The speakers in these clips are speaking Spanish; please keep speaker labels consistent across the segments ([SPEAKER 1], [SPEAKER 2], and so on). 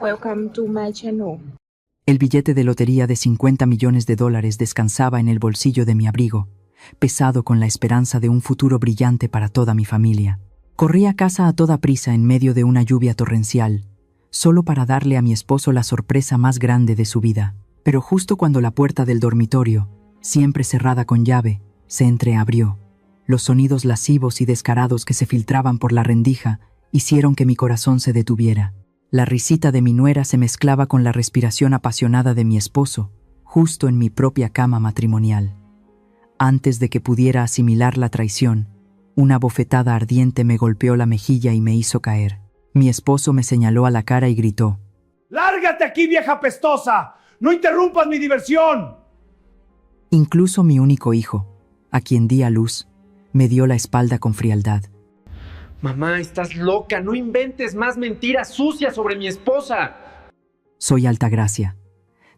[SPEAKER 1] Welcome to my channel.
[SPEAKER 2] El billete de lotería de $50 millones descansaba en el bolsillo de mi abrigo, pesado con la esperanza de un futuro brillante para toda mi familia. Corrí a casa a toda prisa en medio de una lluvia torrencial, solo para darle a mi esposo la sorpresa más grande de su vida. Pero justo cuando la puerta del dormitorio, siempre cerrada con llave, se entreabrió, los sonidos lascivos y descarados que se filtraban por la rendija hicieron que mi corazón se detuviera. La risita de mi nuera se mezclaba con la respiración apasionada de mi esposo, justo en mi propia cama matrimonial. Antes de que pudiera asimilar la traición, una bofetada ardiente me golpeó la mejilla y me hizo caer. Mi esposo me señaló a la cara y gritó:
[SPEAKER 3] ¡Lárgate aquí, vieja pestosa! ¡No interrumpas mi diversión!
[SPEAKER 2] Incluso mi único hijo, a quien di a luz, me dio la espalda con frialdad.
[SPEAKER 4] Mamá, estás loca, no inventes más mentiras sucias sobre mi esposa.
[SPEAKER 2] Soy Altagracia.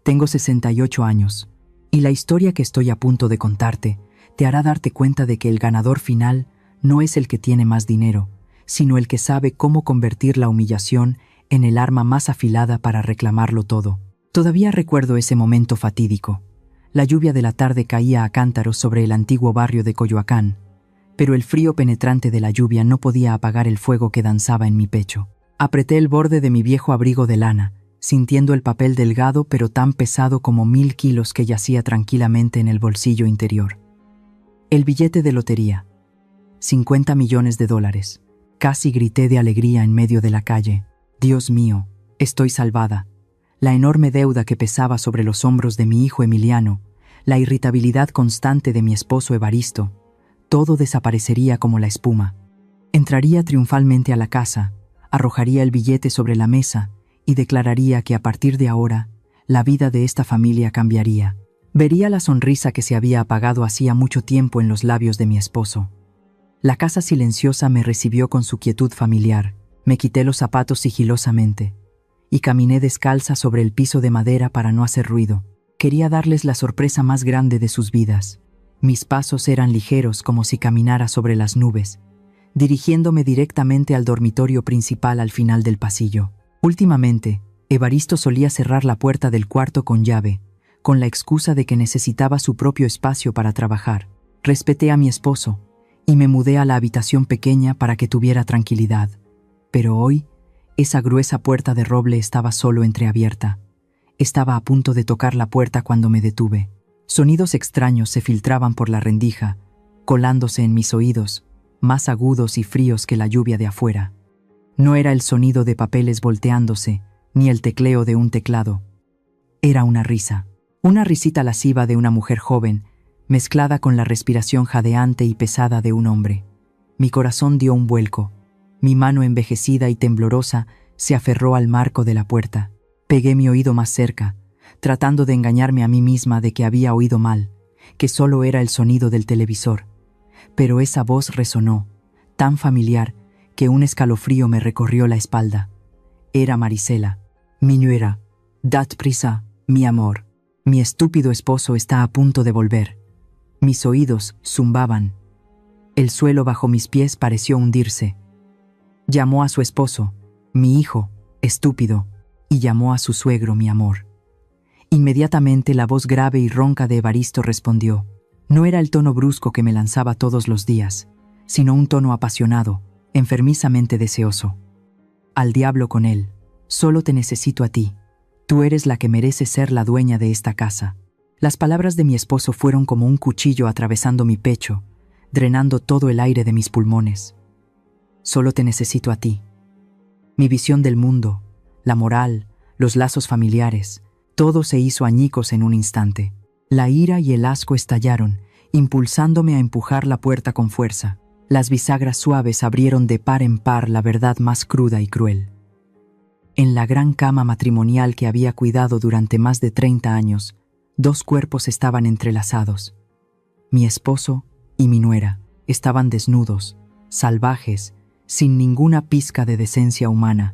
[SPEAKER 2] Tengo 68 años, y la historia que estoy a punto de contarte te hará darte cuenta de que el ganador final no es el que tiene más dinero, sino el que sabe cómo convertir la humillación en el arma más afilada para reclamarlo todo. Todavía recuerdo ese momento fatídico. La lluvia de la tarde caía a cántaros sobre el antiguo barrio de Coyoacán, pero el frío penetrante de la lluvia no podía apagar el fuego que danzaba en mi pecho. Apreté el borde de mi viejo abrigo de lana, sintiendo el papel delgado pero tan pesado como 1000 kilos que yacía tranquilamente en el bolsillo interior. El billete de lotería. $50 millones. Casi grité de alegría en medio de la calle. Dios mío, estoy salvada. La enorme deuda que pesaba sobre los hombros de mi hijo Emiliano, la irritabilidad constante de mi esposo Evaristo, todo desaparecería como la espuma. Entraría triunfalmente a la casa, arrojaría el billete sobre la mesa y declararía que a partir de ahora, la vida de esta familia cambiaría. Vería la sonrisa que se había apagado hacía mucho tiempo en los labios de mi esposo. La casa silenciosa me recibió con su quietud familiar. Me quité los zapatos sigilosamente y caminé descalza sobre el piso de madera para no hacer ruido. Quería darles la sorpresa más grande de sus vidas. Mis pasos eran ligeros como si caminara sobre las nubes, dirigiéndome directamente al dormitorio principal al final del pasillo. Últimamente, Evaristo solía cerrar la puerta del cuarto con llave, con la excusa de que necesitaba su propio espacio para trabajar. Respeté a mi esposo y me mudé a la habitación pequeña para que tuviera tranquilidad. Pero hoy, esa gruesa puerta de roble estaba solo entreabierta. Estaba a punto de tocar la puerta cuando me detuve. Sonidos extraños se filtraban por la rendija, colándose en mis oídos, más agudos y fríos que la lluvia de afuera. No era el sonido de papeles volteándose, ni el tecleo de un teclado. Era una risa, una risita lasciva de una mujer joven, mezclada con la respiración jadeante y pesada de un hombre. Mi corazón dio un vuelco. Mi mano envejecida y temblorosa se aferró al marco de la puerta. Pegué mi oído más cerca, tratando de engañarme a mí misma de que había oído mal, que solo era el sonido del televisor. Pero esa voz resonó, tan familiar, que un escalofrío me recorrió la espalda. Era Marisela, mi nuera. Dad prisa, mi amor. Mi estúpido esposo está a punto de volver. Mis oídos zumbaban. El suelo bajo mis pies pareció hundirse. Llamó a su esposo, mi hijo, estúpido, y llamó a su suegro, mi amor. Inmediatamente la voz grave y ronca de Evaristo respondió. No era el tono brusco que me lanzaba todos los días, sino un tono apasionado, enfermizamente deseoso. Al diablo con él, solo te necesito a ti. Tú eres la que merece ser la dueña de esta casa. Las palabras de mi esposo fueron como un cuchillo atravesando mi pecho, drenando todo el aire de mis pulmones. Solo te necesito a ti. Mi visión del mundo, la moral, los lazos familiares, todo se hizo añicos en un instante. La ira y el asco estallaron, impulsándome a empujar la puerta con fuerza. Las bisagras suaves abrieron de par en par la verdad más cruda y cruel. En la gran cama matrimonial que había cuidado durante más de 30 años, 2 cuerpos estaban entrelazados. Mi esposo y mi nuera estaban desnudos, salvajes, sin ninguna pizca de decencia humana.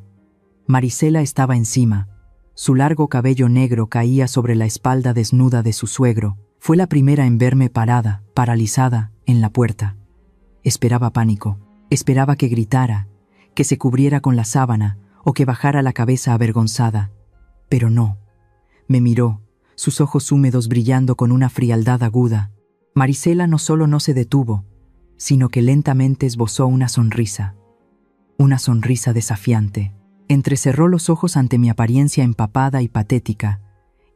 [SPEAKER 2] Marisela estaba encima. Su largo cabello negro caía sobre la espalda desnuda de su suegro. Fue la primera en verme parada, paralizada, en la puerta. Esperaba pánico. Esperaba que gritara, que se cubriera con la sábana o que bajara la cabeza avergonzada. Pero no. Me miró, sus ojos húmedos brillando con una frialdad aguda. Marisela no solo no se detuvo, sino que lentamente esbozó una sonrisa desafiante. Entrecerró los ojos ante mi apariencia empapada y patética,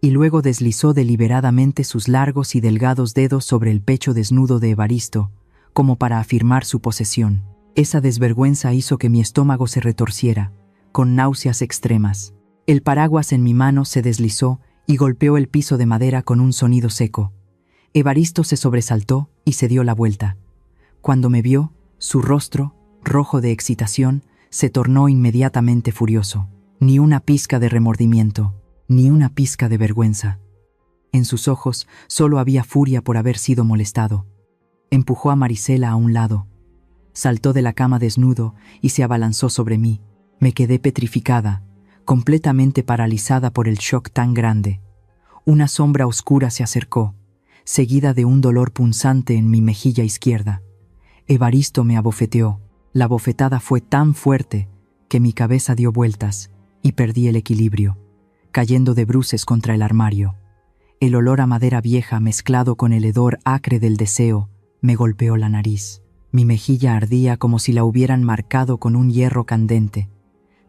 [SPEAKER 2] y luego deslizó deliberadamente sus largos y delgados dedos sobre el pecho desnudo de Evaristo, como para afirmar su posesión. Esa desvergüenza hizo que mi estómago se retorciera, con náuseas extremas. El paraguas en mi mano se deslizó y golpeó el piso de madera con un sonido seco. Evaristo se sobresaltó y se dio la vuelta. Cuando me vio, su rostro, rojo de excitación, se tornó inmediatamente furioso. Ni una pizca de remordimiento, ni una pizca de vergüenza. En sus ojos solo había furia por haber sido molestado. Empujó a Marisela a un lado. Saltó de la cama desnudo y se abalanzó sobre mí. Me quedé petrificada, completamente paralizada por el shock tan grande. Una sombra oscura se acercó, seguida de un dolor punzante en mi mejilla izquierda. Evaristo me abofeteó. La bofetada fue tan fuerte que mi cabeza dio vueltas y perdí el equilibrio, cayendo de bruces contra el armario. El olor a madera vieja mezclado con el hedor acre del deseo me golpeó la nariz. Mi mejilla ardía como si la hubieran marcado con un hierro candente,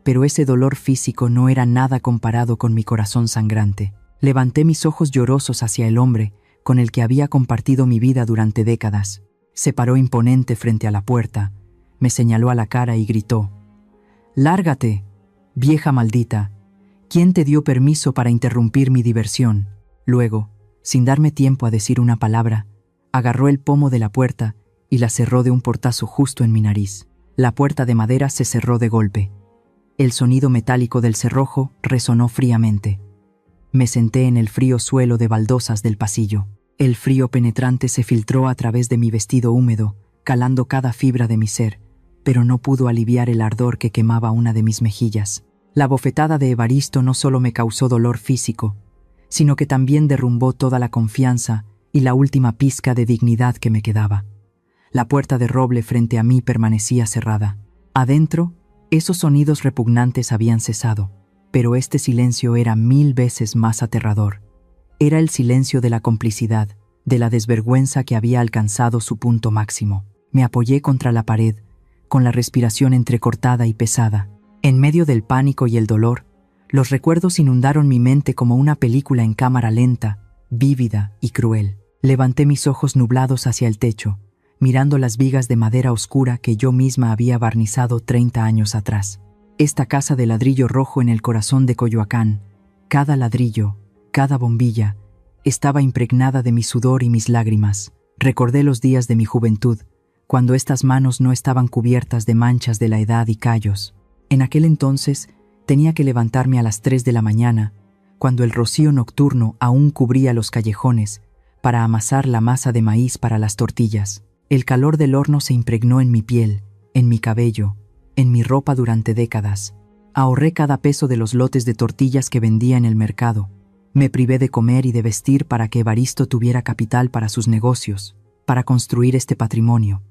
[SPEAKER 2] pero ese dolor físico no era nada comparado con mi corazón sangrante. Levanté mis ojos llorosos hacia el hombre con el que había compartido mi vida durante décadas. Se paró imponente frente a la puerta, me señaló a la cara y gritó: «¡Lárgate, vieja maldita! ¿Quién te dio permiso para interrumpir mi diversión?». Luego, sin darme tiempo a decir una palabra, agarró el pomo de la puerta y la cerró de un portazo justo en mi nariz. La puerta de madera se cerró de golpe. El sonido metálico del cerrojo resonó fríamente. Me senté en el frío suelo de baldosas del pasillo. El frío penetrante se filtró a través de mi vestido húmedo, calando cada fibra de mi ser, pero no pudo aliviar el ardor que quemaba una de mis mejillas. La bofetada de Evaristo no solo me causó dolor físico, sino que también derrumbó toda la confianza y la última pizca de dignidad que me quedaba. La puerta de roble frente a mí permanecía cerrada. Adentro, esos sonidos repugnantes habían cesado, pero este silencio era 1000 veces más aterrador. Era el silencio de la complicidad, de la desvergüenza que había alcanzado su punto máximo. Me apoyé contra la pared, con la respiración entrecortada y pesada. En medio del pánico y el dolor, los recuerdos inundaron mi mente como una película en cámara lenta, vívida y cruel. Levanté mis ojos nublados hacia el techo, mirando las vigas de madera oscura que yo misma había barnizado 30 años atrás. Esta casa de ladrillo rojo en el corazón de Coyoacán, cada ladrillo, cada bombilla, estaba impregnada de mi sudor y mis lágrimas. Recordé los días de mi juventud, cuando estas manos no estaban cubiertas de manchas de la edad y callos. En aquel entonces tenía que levantarme a las 3 de la mañana, cuando el rocío nocturno aún cubría los callejones, para amasar la masa de maíz para las tortillas. El calor del horno se impregnó en mi piel, en mi cabello, en mi ropa durante décadas. Ahorré cada peso de los lotes de tortillas que vendía en el mercado. Me privé de comer y de vestir para que Evaristo tuviera capital para sus negocios, para construir este patrimonio.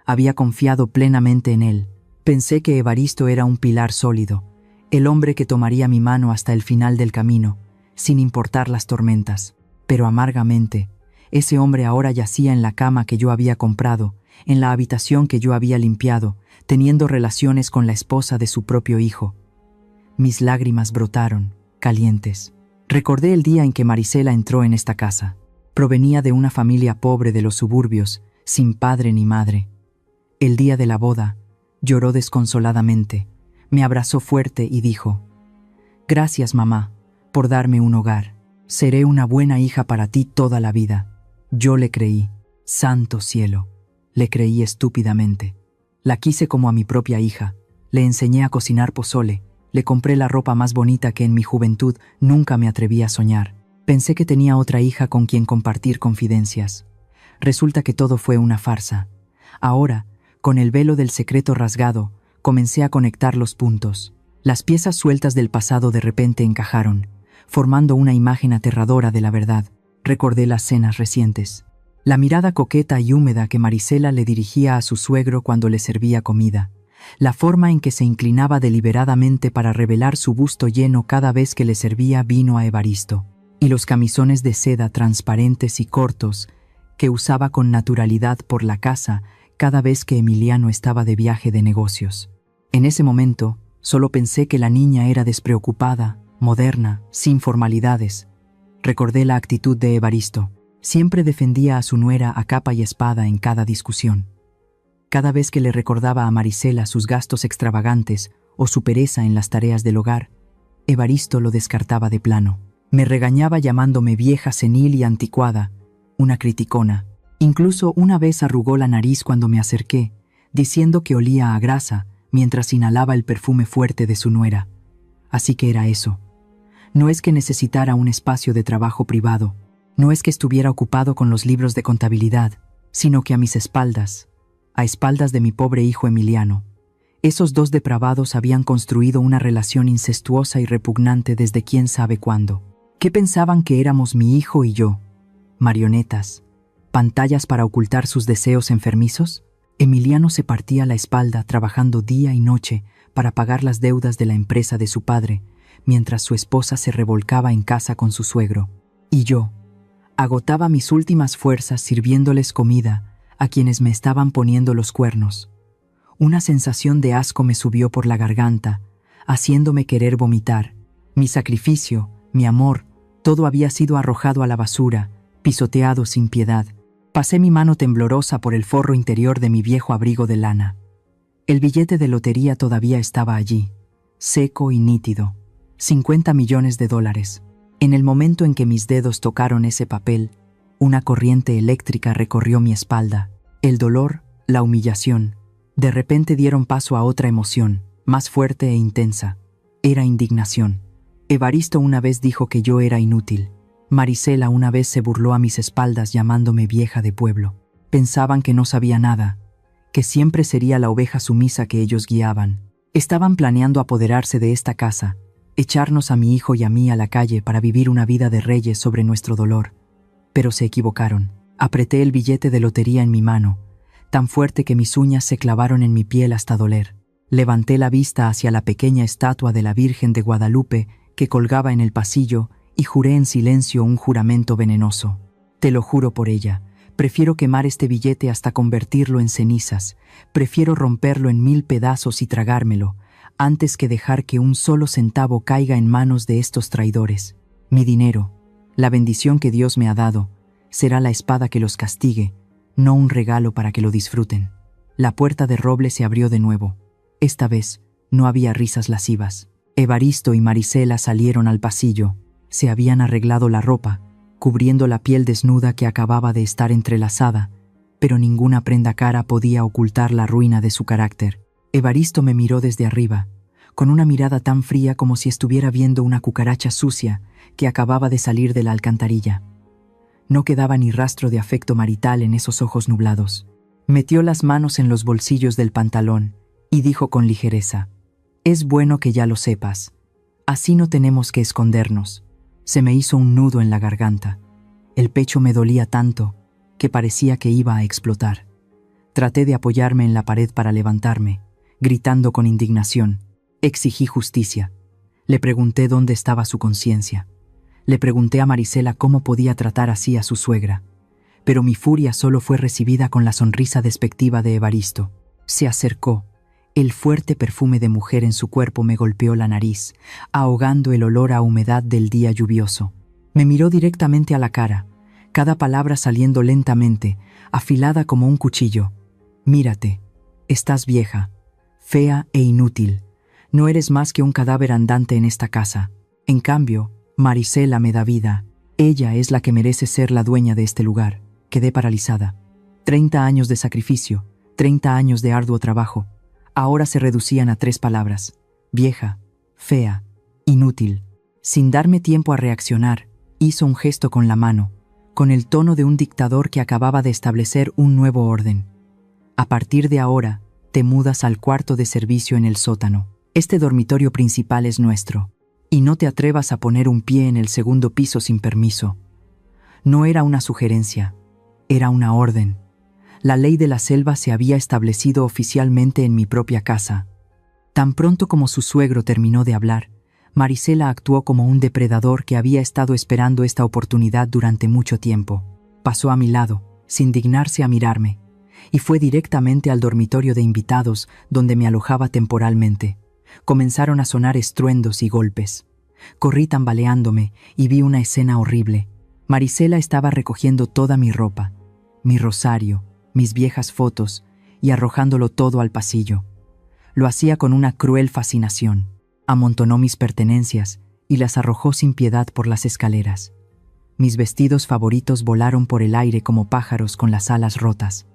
[SPEAKER 2] Había confiado plenamente en él. Pensé que Evaristo era un pilar sólido, el hombre que tomaría mi mano hasta el final del camino, sin importar las tormentas. Pero amargamente, ese hombre ahora yacía en la cama que yo había comprado, en la habitación que yo había limpiado, teniendo relaciones con la esposa de su propio hijo. Mis lágrimas brotaron, calientes. Recordé el día en que Marisela entró en esta casa. Provenía de una familia pobre de los suburbios, sin padre ni madre. El día de la boda, lloró desconsoladamente, me abrazó fuerte y dijo: «Gracias, mamá, por darme un hogar. Seré una buena hija para ti toda la vida». Yo le creí. Santo cielo. Le creí estúpidamente. La quise como a mi propia hija. Le enseñé a cocinar pozole. Le compré la ropa más bonita que en mi juventud nunca me atreví a soñar. Pensé que tenía otra hija con quien compartir confidencias. Resulta que todo fue una farsa. Ahora, con el velo del secreto rasgado, comencé a conectar los puntos. Las piezas sueltas del pasado de repente encajaron, formando una imagen aterradora de la verdad. Recordé las cenas recientes. La mirada coqueta y húmeda que Marisela le dirigía a su suegro cuando le servía comida. la forma en que se inclinaba deliberadamente para revelar su busto lleno cada vez que le servía vino a Evaristo, y los camisones de seda transparentes y cortos que usaba con naturalidad por la casa cada vez que Emiliano estaba de viaje de negocios. En ese momento, solo pensé que la niña era despreocupada, moderna, sin formalidades. Recordé la actitud de Evaristo. Siempre defendía a su nuera a capa y espada en cada discusión. Cada vez que le recordaba a Marisela sus gastos extravagantes o su pereza en las tareas del hogar, Evaristo lo descartaba de plano. Me regañaba llamándome vieja senil y anticuada, una criticona. Incluso una vez arrugó la nariz cuando me acerqué, diciendo que olía a grasa mientras inhalaba el perfume fuerte de su nuera. Así que era eso. No es que necesitara un espacio de trabajo privado, no es que estuviera ocupado con los libros de contabilidad, sino que a mis espaldas, a espaldas de mi pobre hijo Emiliano, esos dos depravados habían construido una relación incestuosa y repugnante desde quién sabe cuándo. ¿Qué pensaban que éramos mi hijo y yo? ¿Marionetas? ¿Pantallas para ocultar sus deseos enfermizos? Emiliano se partía la espalda trabajando día y noche para pagar las deudas de la empresa de su padre, mientras su esposa se revolcaba en casa con su suegro. Y yo agotaba mis últimas fuerzas sirviéndoles comida a quienes me estaban poniendo los cuernos. Una sensación de asco me subió por la garganta, haciéndome querer vomitar. Mi sacrificio, mi amor, todo había sido arrojado a la basura, pisoteado sin piedad. Pasé mi mano temblorosa por el forro interior de mi viejo abrigo de lana. El billete de lotería todavía estaba allí, seco y nítido. 50 millones de dólares. En el momento en que mis dedos tocaron ese papel, una corriente eléctrica recorrió mi espalda. El dolor, la humillación, de repente dieron paso a otra emoción, más fuerte e intensa. Era indignación. Evaristo una vez dijo que yo era inútil. Marisela una vez se burló a mis espaldas llamándome vieja de pueblo. Pensaban que no sabía nada, que siempre sería la oveja sumisa que ellos guiaban. Estaban planeando apoderarse de esta casa, echarnos a mi hijo y a mí a la calle para vivir una vida de reyes sobre nuestro dolor. Pero se equivocaron. Apreté el billete de lotería en mi mano, tan fuerte que mis uñas se clavaron en mi piel hasta doler. Levanté la vista hacia la pequeña estatua de la Virgen de Guadalupe que colgaba en el pasillo y juré en silencio un juramento venenoso. Te lo juro por ella, prefiero quemar este billete hasta convertirlo en cenizas, prefiero romperlo en 1000 pedazos y tragármelo, antes que dejar que un solo centavo caiga en manos de estos traidores. Mi dinero, la bendición que Dios me ha dado, será la espada que los castigue, no un regalo para que lo disfruten. La puerta de roble se abrió de nuevo. Esta vez no había risas lascivas. Evaristo y Marisela salieron al pasillo. Se habían arreglado la ropa, cubriendo la piel desnuda que acababa de estar entrelazada, pero ninguna prenda cara podía ocultar la ruina de su carácter. Evaristo me miró desde arriba, con una mirada tan fría como si estuviera viendo una cucaracha sucia que acababa de salir de la alcantarilla. No quedaba ni rastro de afecto marital en esos ojos nublados. Metió las manos en los bolsillos del pantalón y dijo con ligereza: «Es bueno que ya lo sepas. Así no tenemos que escondernos». Se me hizo un nudo en la garganta. El pecho me dolía tanto que parecía que iba a explotar. Traté de apoyarme en la pared para levantarme, gritando con indignación. Exigí justicia. Le pregunté dónde estaba su conciencia. Le pregunté a Marisela cómo podía tratar así a su suegra. Pero mi furia solo fue recibida con la sonrisa despectiva de Evaristo. Se acercó. El fuerte perfume de mujer en su cuerpo me golpeó la nariz, ahogando el olor a humedad del día lluvioso. Me miró directamente a la cara, cada palabra saliendo lentamente, afilada como un cuchillo. «Mírate, estás vieja, fea e inútil. No eres más que un cadáver andante en esta casa. En cambio, Marisela me da vida. Ella es la que merece ser la dueña de este lugar». Quedé paralizada. 30 años de sacrificio, 30 años de arduo trabajo. Ahora se reducían a 3 palabras: vieja, fea, inútil. Sin darme tiempo a reaccionar, hizo un gesto con la mano, con el tono de un dictador que acababa de establecer un nuevo orden. «A partir de ahora, te mudas al cuarto de servicio en el sótano. Este dormitorio principal es nuestro, y no te atrevas a poner un pie en el segundo piso sin permiso». No era una sugerencia, era una orden. La ley de la selva se había establecido oficialmente en mi propia casa. Tan pronto como su suegro terminó de hablar, Marisela actuó como un depredador que había estado esperando esta oportunidad durante mucho tiempo. Pasó a mi lado, sin dignarse a mirarme, y fue directamente al dormitorio de invitados donde me alojaba temporalmente. Comenzaron a sonar estruendos y golpes. Corrí tambaleándome y vi una escena horrible. Marisela estaba recogiendo toda mi ropa, mi rosario, mis viejas fotos, y arrojándolo todo al pasillo. Lo hacía con una cruel fascinación. Amontonó mis pertenencias y las arrojó sin piedad por las escaleras. Mis vestidos favoritos volaron por el aire como pájaros con las alas rotas.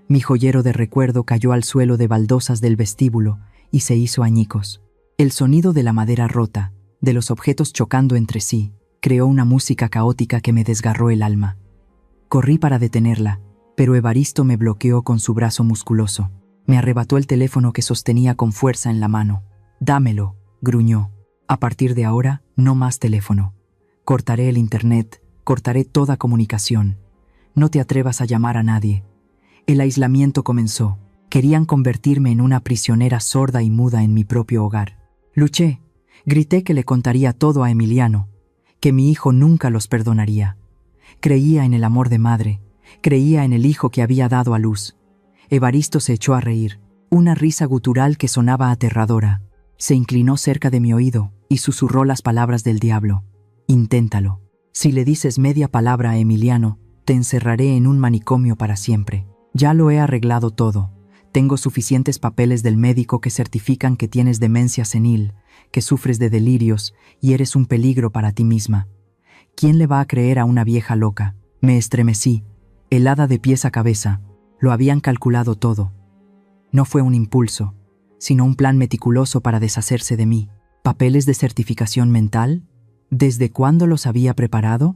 [SPEAKER 2] Mi joyero de recuerdo cayó al suelo de baldosas del vestíbulo y se hizo añicos. El sonido de la madera rota, de los objetos chocando entre sí, creó una música caótica que me desgarró el alma. Corrí para detenerla, pero Evaristo me bloqueó con su brazo musculoso. Me arrebató el teléfono que sostenía con fuerza en la mano. «Dámelo», gruñó. «A partir de ahora, no más teléfono. Cortaré el internet, cortaré toda comunicación. No te atrevas a llamar a nadie». El aislamiento comenzó. Querían convertirme en una prisionera sorda y muda en mi propio hogar. Luché. Grité que le contaría todo a Emiliano, que mi hijo nunca los perdonaría. Creía en el amor de madre, creía en el hijo que había dado a luz. Evaristo se echó a reír, una risa gutural que sonaba aterradora. Se inclinó cerca de mi oído y susurró las palabras del diablo. «Inténtalo. Si le dices media palabra a Emiliano, te encerraré en un manicomio para siempre. Ya lo he arreglado todo. Tengo suficientes papeles del médico que certifican que tienes demencia senil, que sufres de delirios y eres un peligro para ti misma. ¿Quién le va a creer a una vieja loca?» Me estremecí, helada de pies a cabeza. Lo habían calculado todo. No fue un impulso, sino un plan meticuloso para deshacerse de mí. ¿Papeles de certificación mental? ¿Desde cuándo los había preparado?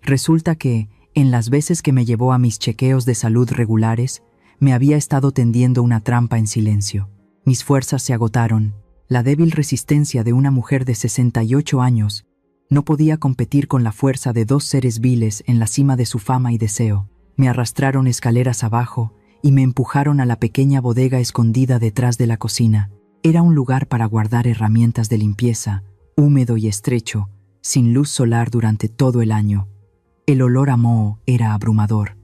[SPEAKER 2] Resulta que, en las veces que me llevó a mis chequeos de salud regulares, me había estado tendiendo una trampa en silencio. Mis fuerzas se agotaron. La débil resistencia de una mujer de 68 años no podía competir con la fuerza de dos seres viles en la cima de su fama y deseo. Me arrastraron escaleras abajo y me empujaron a la pequeña bodega escondida detrás de la cocina. Era un lugar para guardar herramientas de limpieza, húmedo y estrecho, sin luz solar durante todo el año. El olor a moho era abrumador.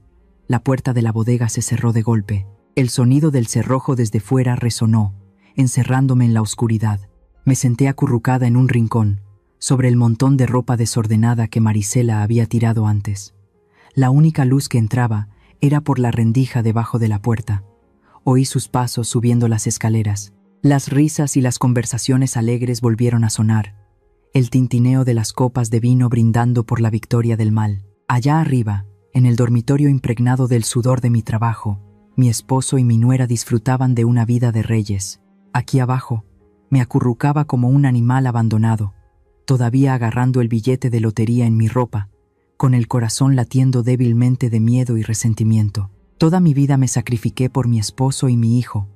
[SPEAKER 2] La puerta de la bodega se cerró de golpe. El sonido del cerrojo desde fuera resonó, encerrándome en la oscuridad. Me senté acurrucada en un rincón, sobre el montón de ropa desordenada que Marisela había tirado antes. La única luz que entraba era por la rendija debajo de la puerta. Oí sus pasos subiendo las escaleras. Las risas y las conversaciones alegres volvieron a sonar. El tintineo de las copas de vino brindando por la victoria del mal. Allá arriba, en el dormitorio impregnado del sudor de mi trabajo, mi esposo y mi nuera disfrutaban de una vida de reyes. Aquí abajo, me acurrucaba como un animal abandonado, todavía agarrando el billete de lotería en mi ropa, con el corazón latiendo débilmente de miedo y resentimiento. Toda mi vida me sacrifiqué por mi esposo y mi hijo.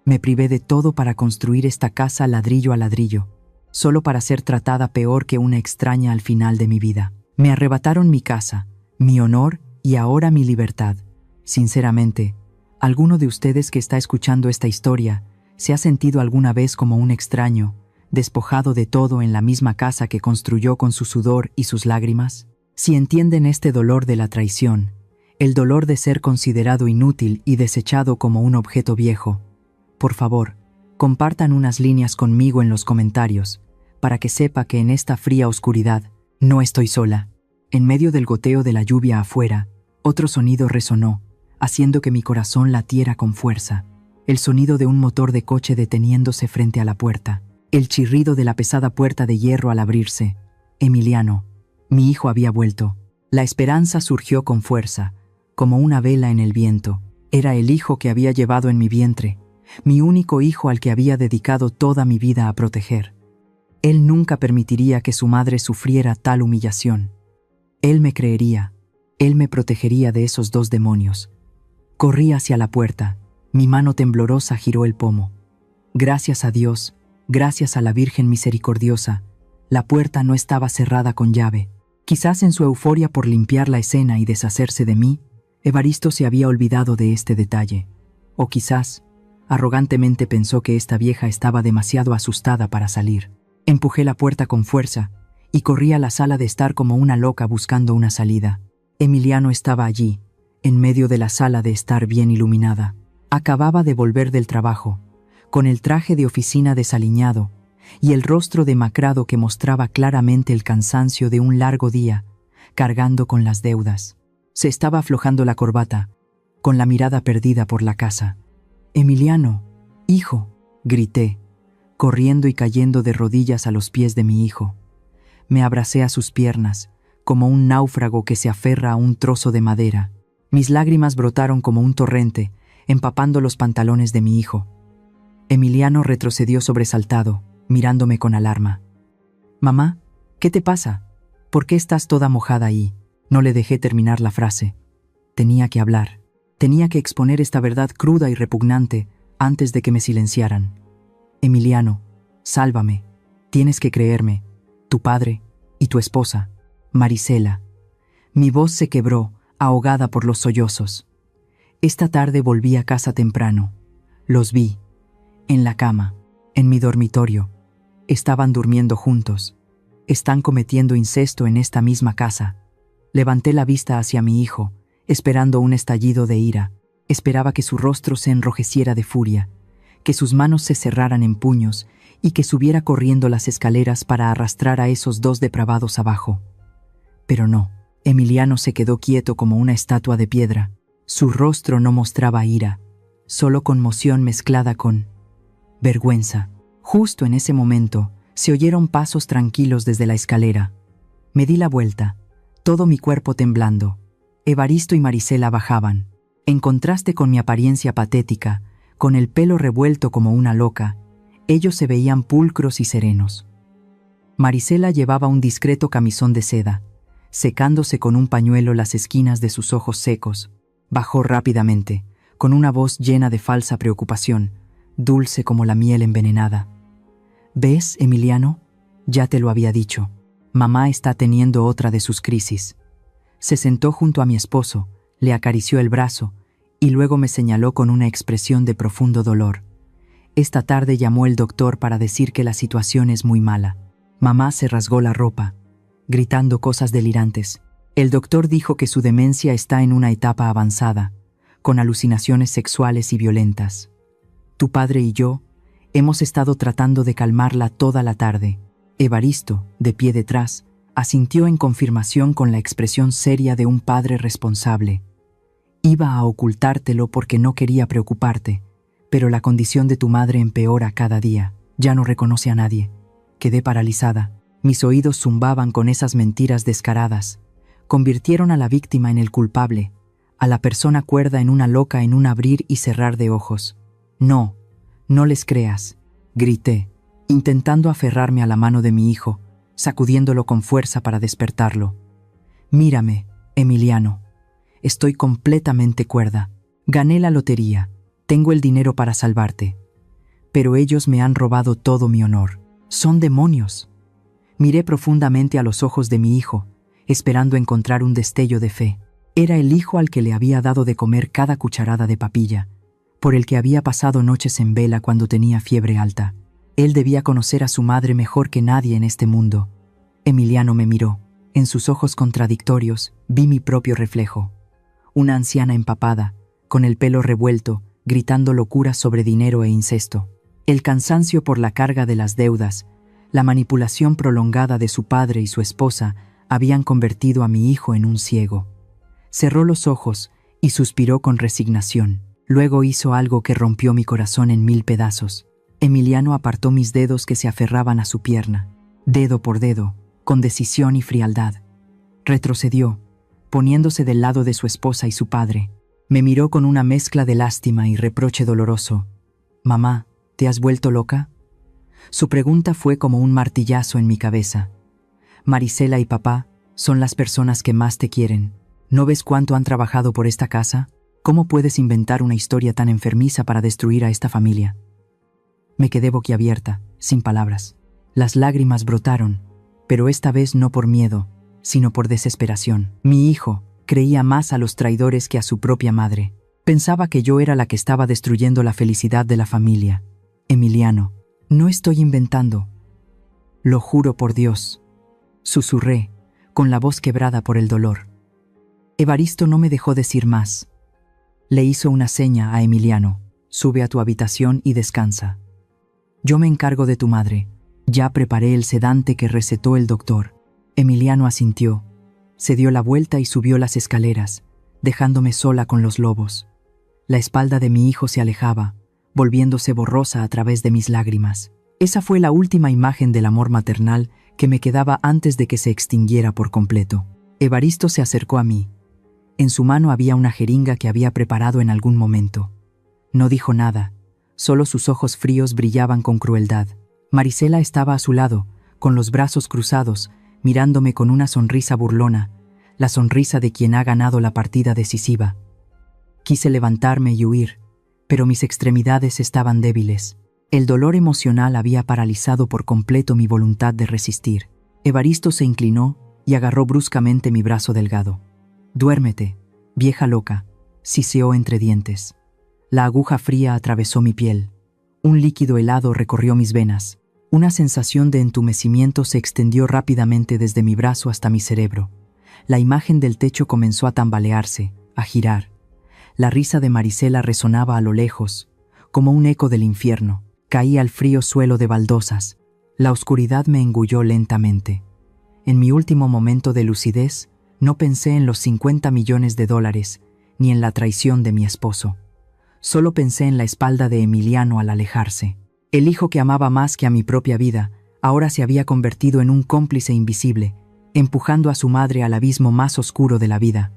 [SPEAKER 2] Me privé de todo para construir esta casa ladrillo a ladrillo, solo para ser tratada peor que una extraña al final de mi vida. Me arrebataron mi casa, mi honor y ahora mi libertad. Sinceramente, ¿alguno de ustedes que está escuchando esta historia se ha sentido alguna vez como un extraño, despojado de todo en la misma casa que construyó con su sudor y sus lágrimas? Si entienden este dolor de la traición, el dolor de ser considerado inútil y desechado como un objeto viejo, por favor, compartan unas líneas conmigo en los comentarios, para que sepa que en esta fría oscuridad no estoy sola. En medio del goteo de la lluvia afuera, otro sonido resonó, haciendo que mi corazón latiera con fuerza. El sonido de un motor de coche deteniéndose frente a la puerta. El chirrido de la pesada puerta de hierro al abrirse. Emiliano, mi hijo había vuelto. La esperanza surgió con fuerza, como una vela en el viento. Era el hijo que había llevado en mi vientre, mi único hijo al que había dedicado toda mi vida a proteger. Él nunca permitiría que su madre sufriera tal humillación. Él me creería, él me protegería de esos dos demonios. Corrí hacia la puerta, mi mano temblorosa giró el pomo. Gracias a Dios, gracias a la Virgen Misericordiosa, la puerta no estaba cerrada con llave. Quizás en su euforia por limpiar la escena y deshacerse de mí, Evaristo se había olvidado de este detalle, o quizás, arrogantemente pensó que esta vieja estaba demasiado asustada para salir. Empujé la puerta con fuerza y corrí a la sala de estar como una loca buscando una salida. Emiliano estaba allí, en medio de la sala de estar bien iluminada. Acababa de volver del trabajo, con el traje de oficina desaliñado y el rostro demacrado que mostraba claramente el cansancio de un largo día, cargando con las deudas. Se estaba aflojando la corbata, con la mirada perdida por la casa. «Emiliano, hijo», grité, corriendo y cayendo de rodillas a los pies de mi hijo. Me abracé a sus piernas, como un náufrago que se aferra a un trozo de madera. Mis lágrimas brotaron como un torrente, empapando los pantalones de mi hijo. Emiliano retrocedió sobresaltado, mirándome con alarma. «Mamá, ¿qué te pasa? ¿Por qué estás toda mojada ahí?». No le dejé terminar la frase. Tenía que hablar. Tenía que exponer esta verdad cruda y repugnante antes de que me silenciaran. «Emiliano, sálvame. Tienes que creerme. Tu padre y tu esposa, Marisela». Mi voz se quebró, ahogada por los sollozos. Esta tarde volví a casa temprano. Los vi, en la cama, en mi dormitorio. Estaban durmiendo juntos. Están cometiendo incesto en esta misma casa. Levanté la vista hacia mi hijo, esperando un estallido de ira. Esperaba que su rostro se enrojeciera de furia, que sus manos se cerraran en puños y que subiera corriendo las escaleras para arrastrar a esos dos depravados abajo. Pero no. Emiliano se quedó quieto como una estatua de piedra. Su rostro no mostraba ira, solo conmoción mezclada con vergüenza. Justo en ese momento, se oyeron pasos tranquilos desde la escalera. Me di la vuelta, todo mi cuerpo temblando. Evaristo y Marisela bajaban. En contraste con mi apariencia patética, con el pelo revuelto como una loca, ellos se veían pulcros y serenos. Marisela llevaba un discreto camisón de seda, secándose con un pañuelo las esquinas de sus ojos secos. Bajó rápidamente, con una voz llena de falsa preocupación, dulce como la miel envenenada. «¿Ves, Emiliano? Ya te lo había dicho. Mamá está teniendo otra de sus crisis». Se sentó junto a mi esposo, le acarició el brazo y luego me señaló con una expresión de profundo dolor. «Esta tarde llamó el doctor para decir que la situación es muy mala». Mamá se rasgó la ropa, gritando cosas delirantes. El doctor dijo que su demencia está en una etapa avanzada, con alucinaciones sexuales y violentas. Tu padre y yo hemos estado tratando de calmarla toda la tarde. Evaristo, de pie detrás, asintió en confirmación con la expresión seria de un padre responsable. Iba a ocultártelo porque no quería preocuparte, pero la condición de tu madre empeora cada día. Ya no reconoce a nadie. Quedé paralizada. Mis oídos zumbaban con esas mentiras descaradas. Convirtieron a la víctima en el culpable, a la persona cuerda en una loca en un abrir y cerrar de ojos. «No, no les creas», grité, intentando aferrarme a la mano de mi hijo, sacudiéndolo con fuerza para despertarlo. «Mírame, Emiliano. Estoy completamente cuerda. Gané la lotería. Tengo el dinero para salvarte. Pero ellos me han robado todo mi honor. Son demonios». Miré profundamente a los ojos de mi hijo, esperando encontrar un destello de fe. Era el hijo al que le había dado de comer cada cucharada de papilla, por el que había pasado noches en vela cuando tenía fiebre alta. Él debía conocer a su madre mejor que nadie en este mundo. Emiliano me miró. En sus ojos contradictorios vi mi propio reflejo. Una anciana empapada, con el pelo revuelto, gritando locuras sobre dinero e incesto. El cansancio por la carga de las deudas, la manipulación prolongada de su padre y su esposa habían convertido a mi hijo en un ciego. Cerró los ojos y suspiró con resignación. Luego hizo algo que rompió mi corazón en 1000 pedazos. Emiliano apartó mis dedos que se aferraban a su pierna, dedo por dedo, con decisión y frialdad. Retrocedió, poniéndose del lado de su esposa y su padre. Me miró con una mezcla de lástima y reproche doloroso. «Mamá, ¿te has vuelto loca?». Su pregunta fue como un martillazo en mi cabeza. «Marisela y papá son las personas que más te quieren. ¿No ves cuánto han trabajado por esta casa? ¿Cómo puedes inventar una historia tan enfermiza para destruir a esta familia?». Me quedé boquiabierta, sin palabras. Las lágrimas brotaron, pero esta vez no por miedo, sino por desesperación. Mi hijo, Creía más a los traidores que a su propia madre. Pensaba que yo era la que estaba destruyendo la felicidad de la familia. Emiliano, no estoy inventando. Lo juro por Dios. Susurré, con la voz quebrada por el dolor. Evaristo no me dejó decir más. Le hizo una seña a Emiliano. Sube a tu habitación y descansa. Yo me encargo de tu madre. Ya preparé el sedante que recetó el doctor. Emiliano asintió. Se dio la vuelta y subió las escaleras, dejándome sola con los lobos. La espalda de mi hijo se alejaba, volviéndose borrosa a través de mis lágrimas. Esa fue la última imagen del amor maternal que me quedaba antes de que se extinguiera por completo. Evaristo se acercó a mí. En su mano había una jeringa que había preparado en algún momento. No dijo nada, solo sus ojos fríos brillaban con crueldad. Marisela estaba a su lado, con los brazos cruzados, mirándome con una sonrisa burlona, la sonrisa de quien ha ganado la partida decisiva. Quise levantarme y huir, pero mis extremidades estaban débiles. El dolor emocional había paralizado por completo mi voluntad de resistir. Evaristo se inclinó y agarró bruscamente mi brazo delgado. «Duérmete, vieja loca», siseó entre dientes. La aguja fría atravesó mi piel. Un líquido helado recorrió mis venas. Una sensación de entumecimiento se extendió rápidamente desde mi brazo hasta mi cerebro. La imagen del techo comenzó a tambalearse, a girar. La risa de Marisela resonaba a lo lejos, como un eco del infierno. Caí al frío suelo de baldosas. La oscuridad me engulló lentamente. En mi último momento de lucidez, no pensé en los $50 millones, ni en la traición de mi esposo. Solo pensé en la espalda de Emiliano al alejarse. El hijo que amaba más que a mi propia vida, ahora se había convertido en un cómplice invisible, empujando a su madre al abismo más oscuro de la vida.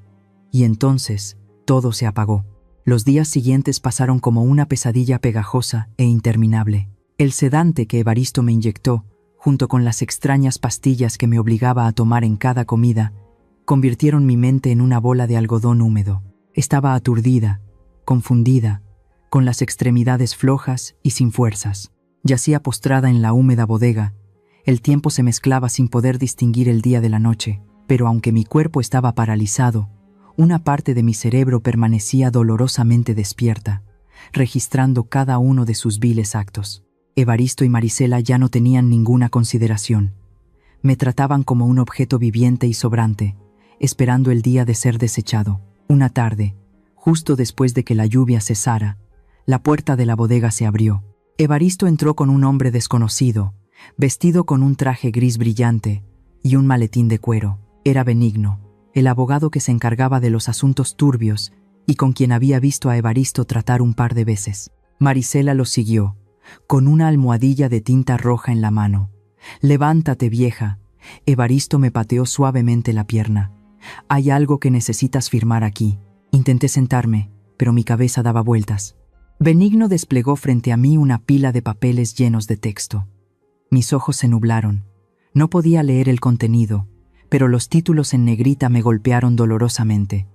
[SPEAKER 2] Y entonces, todo se apagó. Los días siguientes pasaron como una pesadilla pegajosa e interminable. El sedante que Evaristo me inyectó, junto con las extrañas pastillas que me obligaba a tomar en cada comida, convirtieron mi mente en una bola de algodón húmedo. Estaba aturdida, confundida, con las extremidades flojas y sin fuerzas. Yacía postrada en la húmeda bodega. El tiempo se mezclaba sin poder distinguir el día de la noche, pero aunque mi cuerpo estaba paralizado, una parte de mi cerebro permanecía dolorosamente despierta, registrando cada uno de sus viles actos. Evaristo y Marisela ya no tenían ninguna consideración. Me trataban como un objeto viviente y sobrante, esperando el día de ser desechado. Una tarde, justo después de que la lluvia cesara, la puerta de la bodega se abrió. Evaristo entró con un hombre desconocido, vestido con un traje gris brillante y un maletín de cuero. Era Benigno, el abogado que se encargaba de los asuntos turbios y con quien había visto a Evaristo tratar un par de veces. Marisela lo siguió, con una almohadilla de tinta roja en la mano. «Levántate, vieja». Evaristo me pateó suavemente la pierna. «Hay algo que necesitas firmar aquí». Intenté sentarme, pero mi cabeza daba vueltas. Benigno desplegó frente a mí una pila de papeles llenos de texto. Mis ojos se nublaron. No podía leer el contenido, pero los títulos en negrita me golpearon dolorosamente.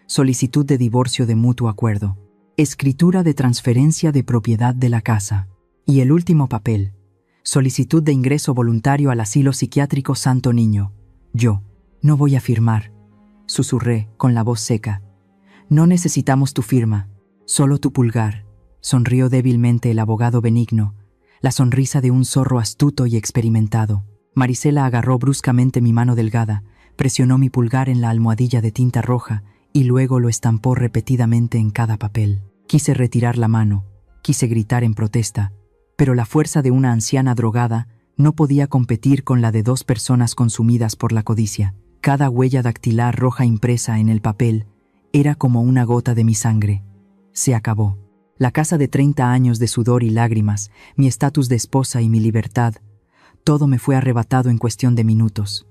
[SPEAKER 2] Solicitud de divorcio de mutuo acuerdo. Escritura de transferencia de propiedad de la casa. Y el último papel. Solicitud de ingreso voluntario al asilo psiquiátrico Santo Niño. Yo, no voy a firmar, susurré con la voz seca. No necesitamos tu firma, solo tu pulgar. Sonrió débilmente el abogado Benigno, la sonrisa de un zorro astuto y experimentado. Marisela agarró bruscamente mi mano delgada, presionó mi pulgar en la almohadilla de tinta roja y luego lo estampó repetidamente en cada papel. Quise retirar la mano, quise gritar en protesta, pero la fuerza de una anciana drogada no podía competir con la de dos personas consumidas por la codicia. Cada huella dactilar roja impresa en el papel era como una gota de mi sangre. Se acabó. La casa de 30 años de sudor y lágrimas, mi estatus de esposa y mi libertad, todo me fue arrebatado en cuestión de minutos.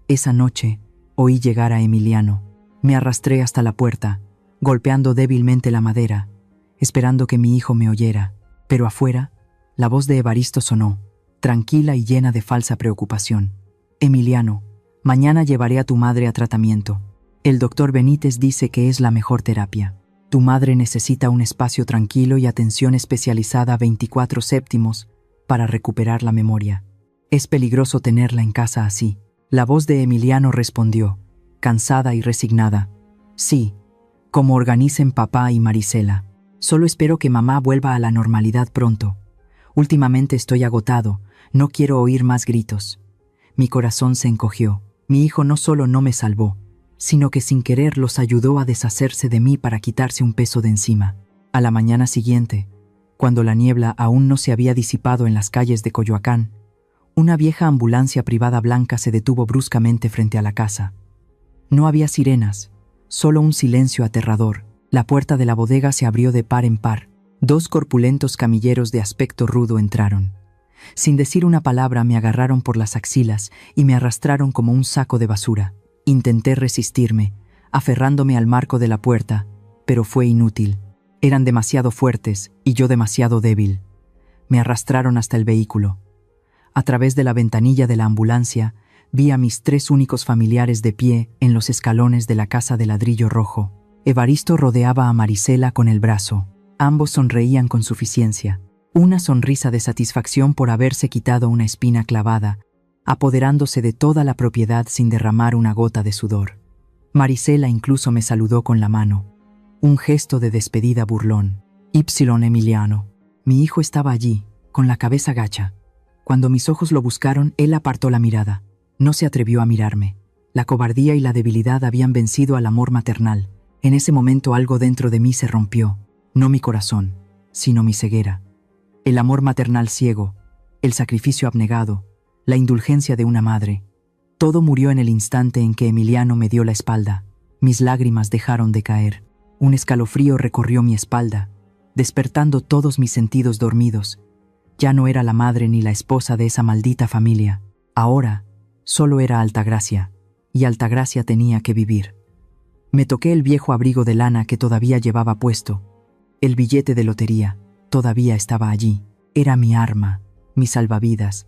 [SPEAKER 2] Esa noche oí llegar a Emiliano. Me arrastré hasta la puerta, golpeando débilmente la madera, esperando que mi hijo me oyera. Pero afuera, la voz de Evaristo sonó, tranquila y llena de falsa preocupación. «Emiliano, mañana llevaré a tu madre a tratamiento. El doctor Benítez dice que es la mejor terapia. Tu madre necesita un espacio tranquilo y atención especializada 24/7 para recuperar la memoria. Es peligroso tenerla en casa así». La voz de Emiliano respondió, cansada y resignada. Sí, como organicen papá y Marisela. Solo espero que mamá vuelva a la normalidad pronto. Últimamente estoy agotado, no quiero oír más gritos. Mi corazón se encogió. Mi hijo no solo no me salvó, sino que sin querer los ayudó a deshacerse de mí para quitarse un peso de encima. A la mañana siguiente, cuando la niebla aún no se había disipado en las calles de Coyoacán, una vieja ambulancia privada blanca se detuvo bruscamente frente a la casa. No había sirenas, solo un silencio aterrador. La puerta de la bodega se abrió de par en par. 2 corpulentos camilleros de aspecto rudo entraron. Sin decir una palabra me agarraron por las axilas y me arrastraron como un saco de basura. Intenté resistirme, aferrándome al marco de la puerta, pero fue inútil. Eran demasiado fuertes y yo demasiado débil. Me arrastraron hasta el vehículo. A través de la ventanilla de la ambulancia, vi a mis 3 únicos familiares de pie en los escalones de la casa de ladrillo rojo. Evaristo rodeaba a Marisela con el brazo. Ambos sonreían con suficiencia. Una sonrisa de satisfacción por haberse quitado una espina clavada, apoderándose de toda la propiedad sin derramar una gota de sudor. Marisela incluso me saludó con la mano. Un gesto de despedida burlón. Emiliano. Mi hijo estaba allí, con la cabeza gacha. Cuando mis ojos lo buscaron, él apartó la mirada. No se atrevió a mirarme. La cobardía y la debilidad habían vencido al amor maternal. En ese momento algo dentro de mí se rompió. No mi corazón, sino mi ceguera. El amor maternal ciego, el sacrificio abnegado, la indulgencia de una madre. Todo murió en el instante en que Emiliano me dio la espalda. Mis lágrimas dejaron de caer. Un escalofrío recorrió mi espalda, despertando todos mis sentidos dormidos. Ya no era la madre ni la esposa de esa maldita familia. Ahora, solo era Altagracia, y Altagracia tenía que vivir. Me toqué el viejo abrigo de lana que todavía llevaba puesto. El billete de lotería todavía estaba allí. Era mi arma, mi salvavidas,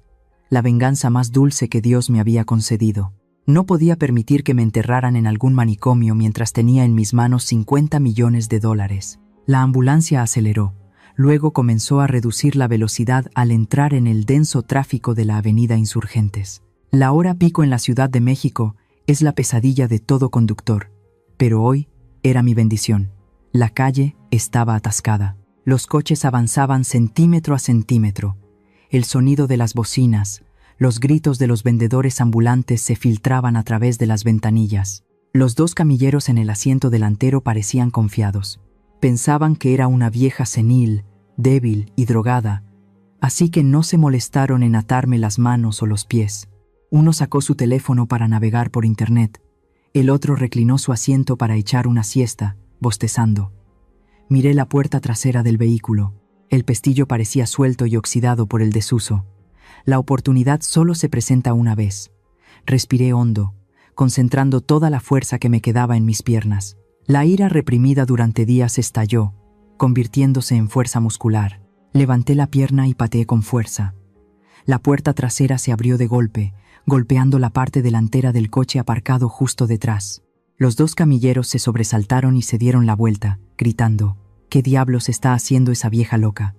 [SPEAKER 2] la venganza más dulce que Dios me había concedido. No podía permitir que me enterraran en algún manicomio mientras tenía en mis manos 50 millones de dólares. La ambulancia aceleró. Luego comenzó a reducir la velocidad al entrar en el denso tráfico de la avenida Insurgentes. La hora pico en la Ciudad de México es la pesadilla de todo conductor, pero hoy era mi bendición. La calle estaba atascada. Los coches avanzaban centímetro a centímetro. El sonido de las bocinas, los gritos de los vendedores ambulantes se filtraban a través de las ventanillas. Los 2 camilleros en el asiento delantero parecían confiados. Pensaban que era una vieja senil, débil y drogada, así que no se molestaron en atarme las manos o los pies. Uno sacó su teléfono para navegar por internet. El otro reclinó su asiento para echar una siesta, bostezando. Miré la puerta trasera del vehículo. El pestillo parecía suelto y oxidado por el desuso. La oportunidad solo se presenta una vez. Respiré hondo, concentrando toda la fuerza que me quedaba en mis piernas. La ira reprimida durante días estalló, convirtiéndose en fuerza muscular. Levanté la pierna y pateé con fuerza. La puerta trasera se abrió de golpe, golpeando la parte delantera del coche aparcado justo detrás. Los 2 camilleros se sobresaltaron y se dieron la vuelta, gritando: ¿Qué diablos está haciendo esa vieja loca?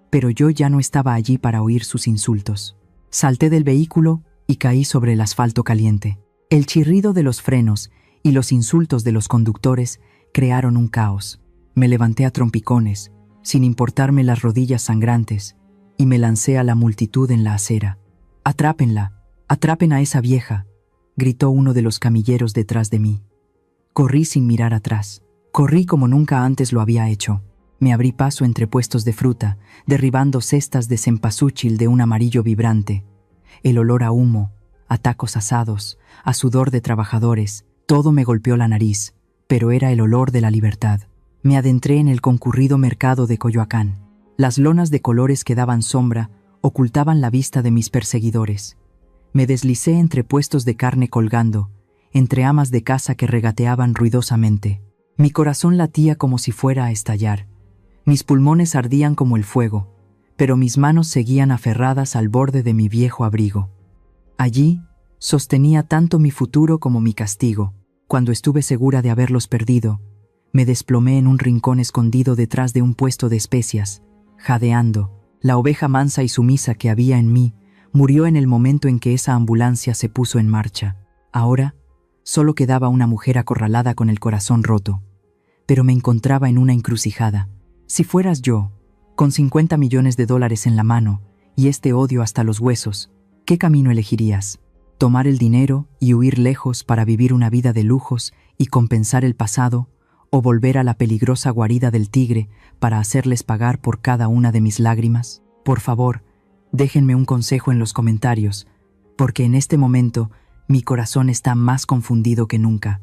[SPEAKER 2] Pero yo ya no estaba allí para oír sus insultos. Salté del vehículo y caí sobre el asfalto caliente. El chirrido de los frenos y los insultos de los conductores crearon un caos. Me levanté a trompicones, sin importarme las rodillas sangrantes, y me lancé a la multitud en la acera. «¡Atrápenla! ¡Atrapen a esa vieja!», gritó uno de los camilleros detrás de mí. Corrí sin mirar atrás. Corrí como nunca antes lo había hecho. Me abrí paso entre puestos de fruta, derribando cestas de cempasúchil de un amarillo vibrante. El olor a humo, a tacos asados, a sudor de trabajadores, todo me golpeó la nariz, pero era el olor de la libertad. Me adentré en el concurrido mercado de Coyoacán. Las lonas de colores que daban sombra ocultaban la vista de mis perseguidores. Me deslicé entre puestos de carne colgando, entre amas de casa que regateaban ruidosamente. Mi corazón latía como si fuera a estallar. Mis pulmones ardían como el fuego, pero mis manos seguían aferradas al borde de mi viejo abrigo. Allí sostenía tanto mi futuro como mi castigo. Cuando estuve segura de haberlos perdido, me desplomé en un rincón escondido detrás de un puesto de especias, jadeando. La oveja mansa y sumisa que había en mí murió en el momento en que esa ambulancia se puso en marcha. Ahora, Solo quedaba una mujer acorralada con el corazón roto. Pero me encontraba en una encrucijada. Si fueras yo, con $50 millones en la mano y este odio hasta los huesos, ¿qué camino elegirías? ¿Tomar el dinero y huir lejos para vivir una vida de lujos y compensar el pasado, o volver a la peligrosa guarida del tigre para hacerles pagar por cada una de mis lágrimas? Por favor, déjenme un consejo en los comentarios, porque en este momento mi corazón está más confundido que nunca.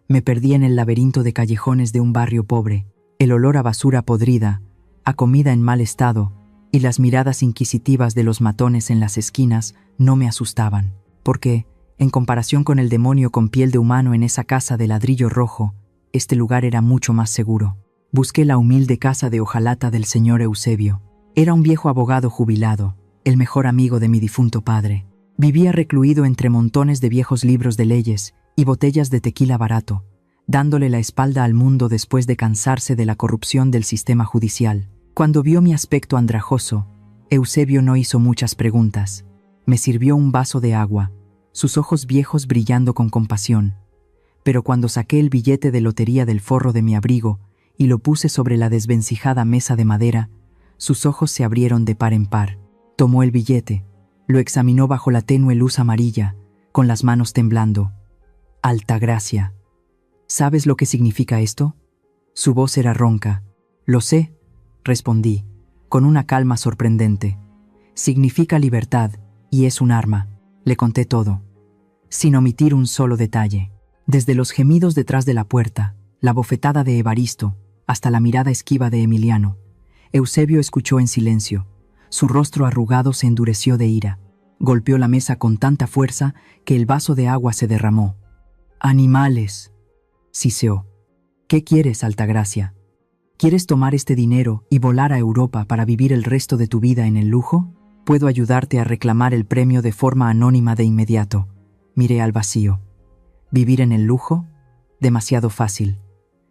[SPEAKER 2] Me perdí en el laberinto de callejones de un barrio pobre. El olor a basura podrida, a comida en mal estado y las miradas inquisitivas de los matones en las esquinas no me asustaban, porque, en comparación con el demonio con piel de humano en esa casa de ladrillo rojo, este lugar era mucho más seguro. Busqué la humilde casa de hojalata del señor Eusebio. Era un viejo abogado jubilado, el mejor amigo de mi difunto padre. Vivía recluido entre montones de viejos libros de leyes y botellas de tequila barato, dándole la espalda al mundo después de cansarse de la corrupción del sistema judicial. Cuando vio mi aspecto andrajoso, Eusebio no hizo muchas preguntas. Me sirvió un vaso de agua, sus ojos viejos brillando con compasión. Pero cuando saqué el billete de lotería del forro de mi abrigo y lo puse sobre la desvencijada mesa de madera, sus ojos se abrieron de par en par. Tomó el billete, lo examinó bajo la tenue luz amarilla, con las manos temblando. Altagracia. ¿Sabes lo que significa esto? Su voz era ronca. Lo sé, respondí, con una calma sorprendente. Significa libertad, y es un arma. Le conté todo, sin omitir un solo detalle. Desde los gemidos detrás de la puerta, la bofetada de Evaristo, hasta la mirada esquiva de Emiliano, Eusebio escuchó en silencio. Su rostro arrugado se endureció de ira. Golpeó la mesa con tanta fuerza que el vaso de agua se derramó. «¡Animales!», siseó. «¿Qué quieres, Altagracia? ¿Quieres tomar este dinero y volar a Europa para vivir el resto de tu vida en el lujo? Puedo ayudarte a reclamar el premio de forma anónima de inmediato». Miré al vacío. ¿Vivir en el lujo? Demasiado fácil.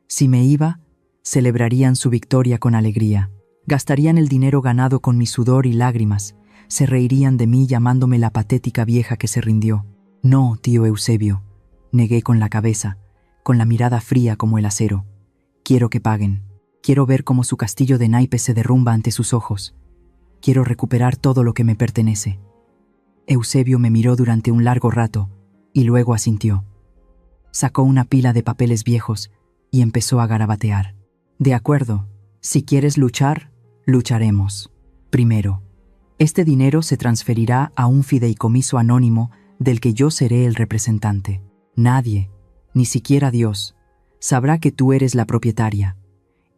[SPEAKER 2] Si me iba, celebrarían su victoria con alegría. Gastarían el dinero ganado con mi sudor y lágrimas. Se reirían de mí llamándome la patética vieja que se rindió. «No, tío Eusebio», negué con la cabeza, con la mirada fría como el acero. «Quiero que paguen. Quiero ver cómo su castillo de naipes se derrumba ante sus ojos. Quiero recuperar todo lo que me pertenece». Eusebio me miró durante un largo rato y luego asintió. Sacó una pila de papeles viejos y empezó a garabatear. «De acuerdo, si quieres luchar, lucharemos. Primero, este dinero se transferirá a un fideicomiso anónimo del que yo seré el representante. Nadie, ni siquiera Dios, sabrá que tú eres la propietaria.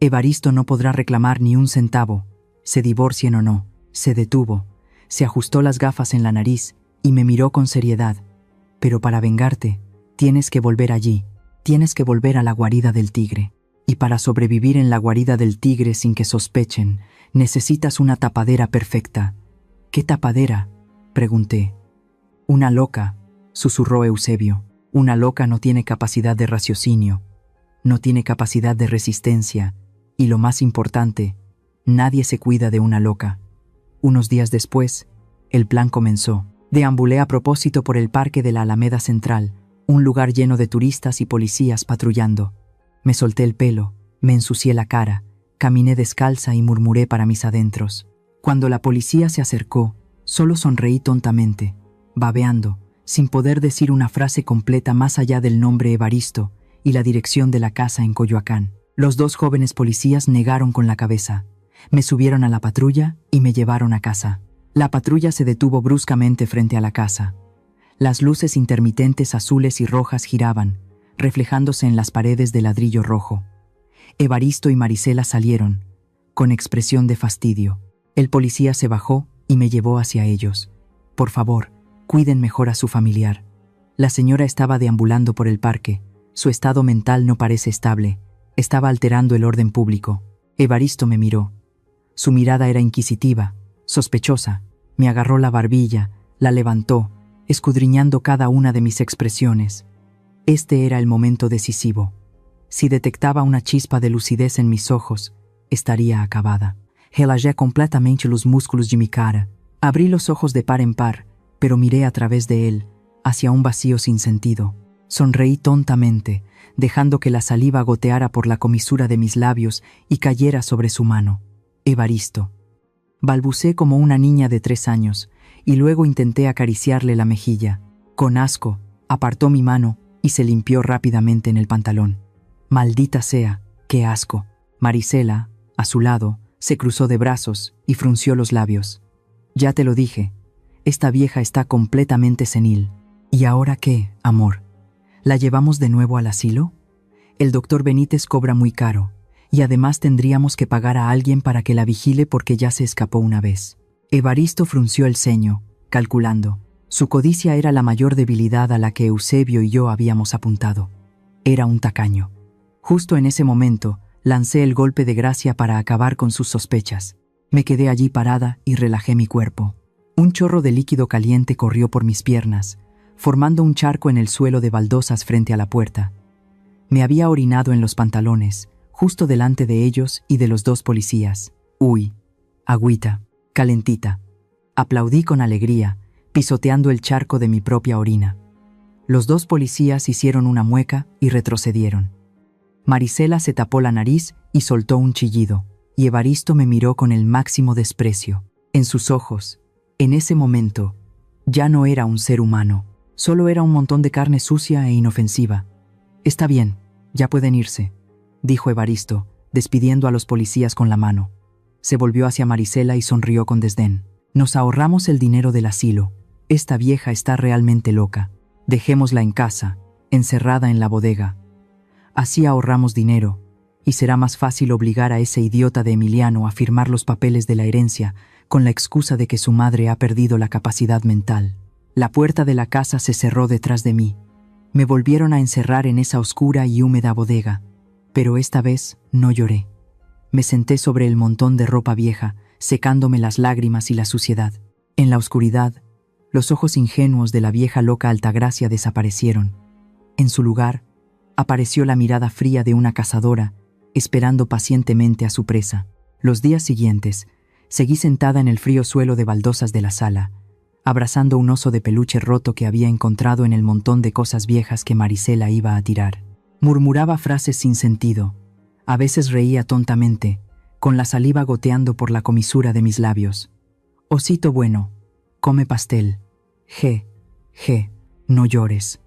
[SPEAKER 2] Evaristo no podrá reclamar ni un centavo, se divorcien o no». Se detuvo, se ajustó las gafas en la nariz y me miró con seriedad. «Pero para vengarte, tienes que volver allí, tienes que volver a la guarida del tigre. Y para sobrevivir en la guarida del tigre sin que sospechen, necesitas una tapadera perfecta». «¿Qué tapadera?», pregunté. «Una loca», susurró Eusebio. «Una loca no tiene capacidad de raciocinio, no tiene capacidad de resistencia, y lo más importante, nadie se cuida de una loca». Unos días después, el plan comenzó. Deambulé a propósito por el parque de la Alameda Central, un lugar lleno de turistas y policías patrullando. Me solté el pelo, me ensucié la cara, caminé descalza y murmuré para mis adentros. Cuando la policía se acercó, solo sonreí tontamente, babeando, sin poder decir una frase completa más allá del nombre Evaristo y la dirección de la casa en Coyoacán. Los dos jóvenes policías negaron con la cabeza. Me subieron a la patrulla y me llevaron a casa. La patrulla se detuvo bruscamente frente a la casa. Las luces intermitentes azules y rojas giraban, reflejándose en las paredes de ladrillo rojo. Evaristo y Marisela salieron, con expresión de fastidio. El policía se bajó y me llevó hacia ellos. «Por favor, cuiden mejor a su familiar». La señora estaba deambulando por el parque. Su estado mental no parece estable. Estaba alterando el orden público. Evaristo me miró. Su mirada era inquisitiva, sospechosa. Me agarró la barbilla, la levantó, escudriñando cada una de mis expresiones. Este era el momento decisivo. Si detectaba una chispa de lucidez en mis ojos, estaría acabada. Relajé completamente los músculos de mi cara. Abrí los ojos de par en par, pero miré a través de él, hacia un vacío sin sentido. Sonreí tontamente, dejando que la saliva goteara por la comisura de mis labios y cayera sobre su mano. Evaristo. Balbuceé como una niña de 3 años, y luego intenté acariciarle la mejilla. Con asco, apartó mi mano y se limpió rápidamente en el pantalón. Maldita sea, qué asco. Marisela, a su lado, se cruzó de brazos y frunció los labios. Ya te lo dije, esta vieja está completamente senil. ¿Y ahora qué, amor? ¿La llevamos de nuevo al asilo? El doctor Benítez cobra muy caro, y además tendríamos que pagar a alguien para que la vigile porque ya se escapó una vez. Evaristo frunció el ceño, calculando. Su codicia era la mayor debilidad a la que Eusebio y yo habíamos apuntado. Era un tacaño. Justo en ese momento, lancé el golpe de gracia para acabar con sus sospechas. Me quedé allí parada y relajé mi cuerpo. Un chorro de líquido caliente corrió por mis piernas, formando un charco en el suelo de baldosas frente a la puerta. Me había orinado en los pantalones, justo delante de ellos y de los 2 policías. Uy, agüita, calentita. Aplaudí con alegría, pisoteando el charco de mi propia orina. Los 2 policías hicieron una mueca y retrocedieron. Marisela se tapó la nariz y soltó un chillido, y Evaristo me miró con el máximo desprecio. En sus ojos, en ese momento, ya no era un ser humano. Solo era un montón de carne sucia e inofensiva. Está bien, ya pueden irse, dijo Evaristo, despidiendo a los policías con la mano. Se volvió hacia Marisela y sonrió con desdén. Nos ahorramos el dinero del asilo. Esta vieja está realmente loca. Dejémosla en casa, encerrada en la bodega. Así ahorramos dinero, y será más fácil obligar a ese idiota de Emiliano a firmar los papeles de la herencia con la excusa de que su madre ha perdido la capacidad mental. La puerta de la casa se cerró detrás de mí. Me volvieron a encerrar en esa oscura y húmeda bodega, pero esta vez no lloré. Me senté sobre el montón de ropa vieja, secándome las lágrimas y la suciedad. En la oscuridad, los ojos ingenuos de la vieja loca Altagracia desaparecieron. En su lugar, apareció la mirada fría de una cazadora, esperando pacientemente a su presa. Los días siguientes, seguí sentada en el frío suelo de baldosas de la sala, abrazando un oso de peluche roto que había encontrado en el montón de cosas viejas que Marisela iba a tirar. Murmuraba frases sin sentido. A veces reía tontamente, con la saliva goteando por la comisura de mis labios. Osito bueno, come pastel. No llores.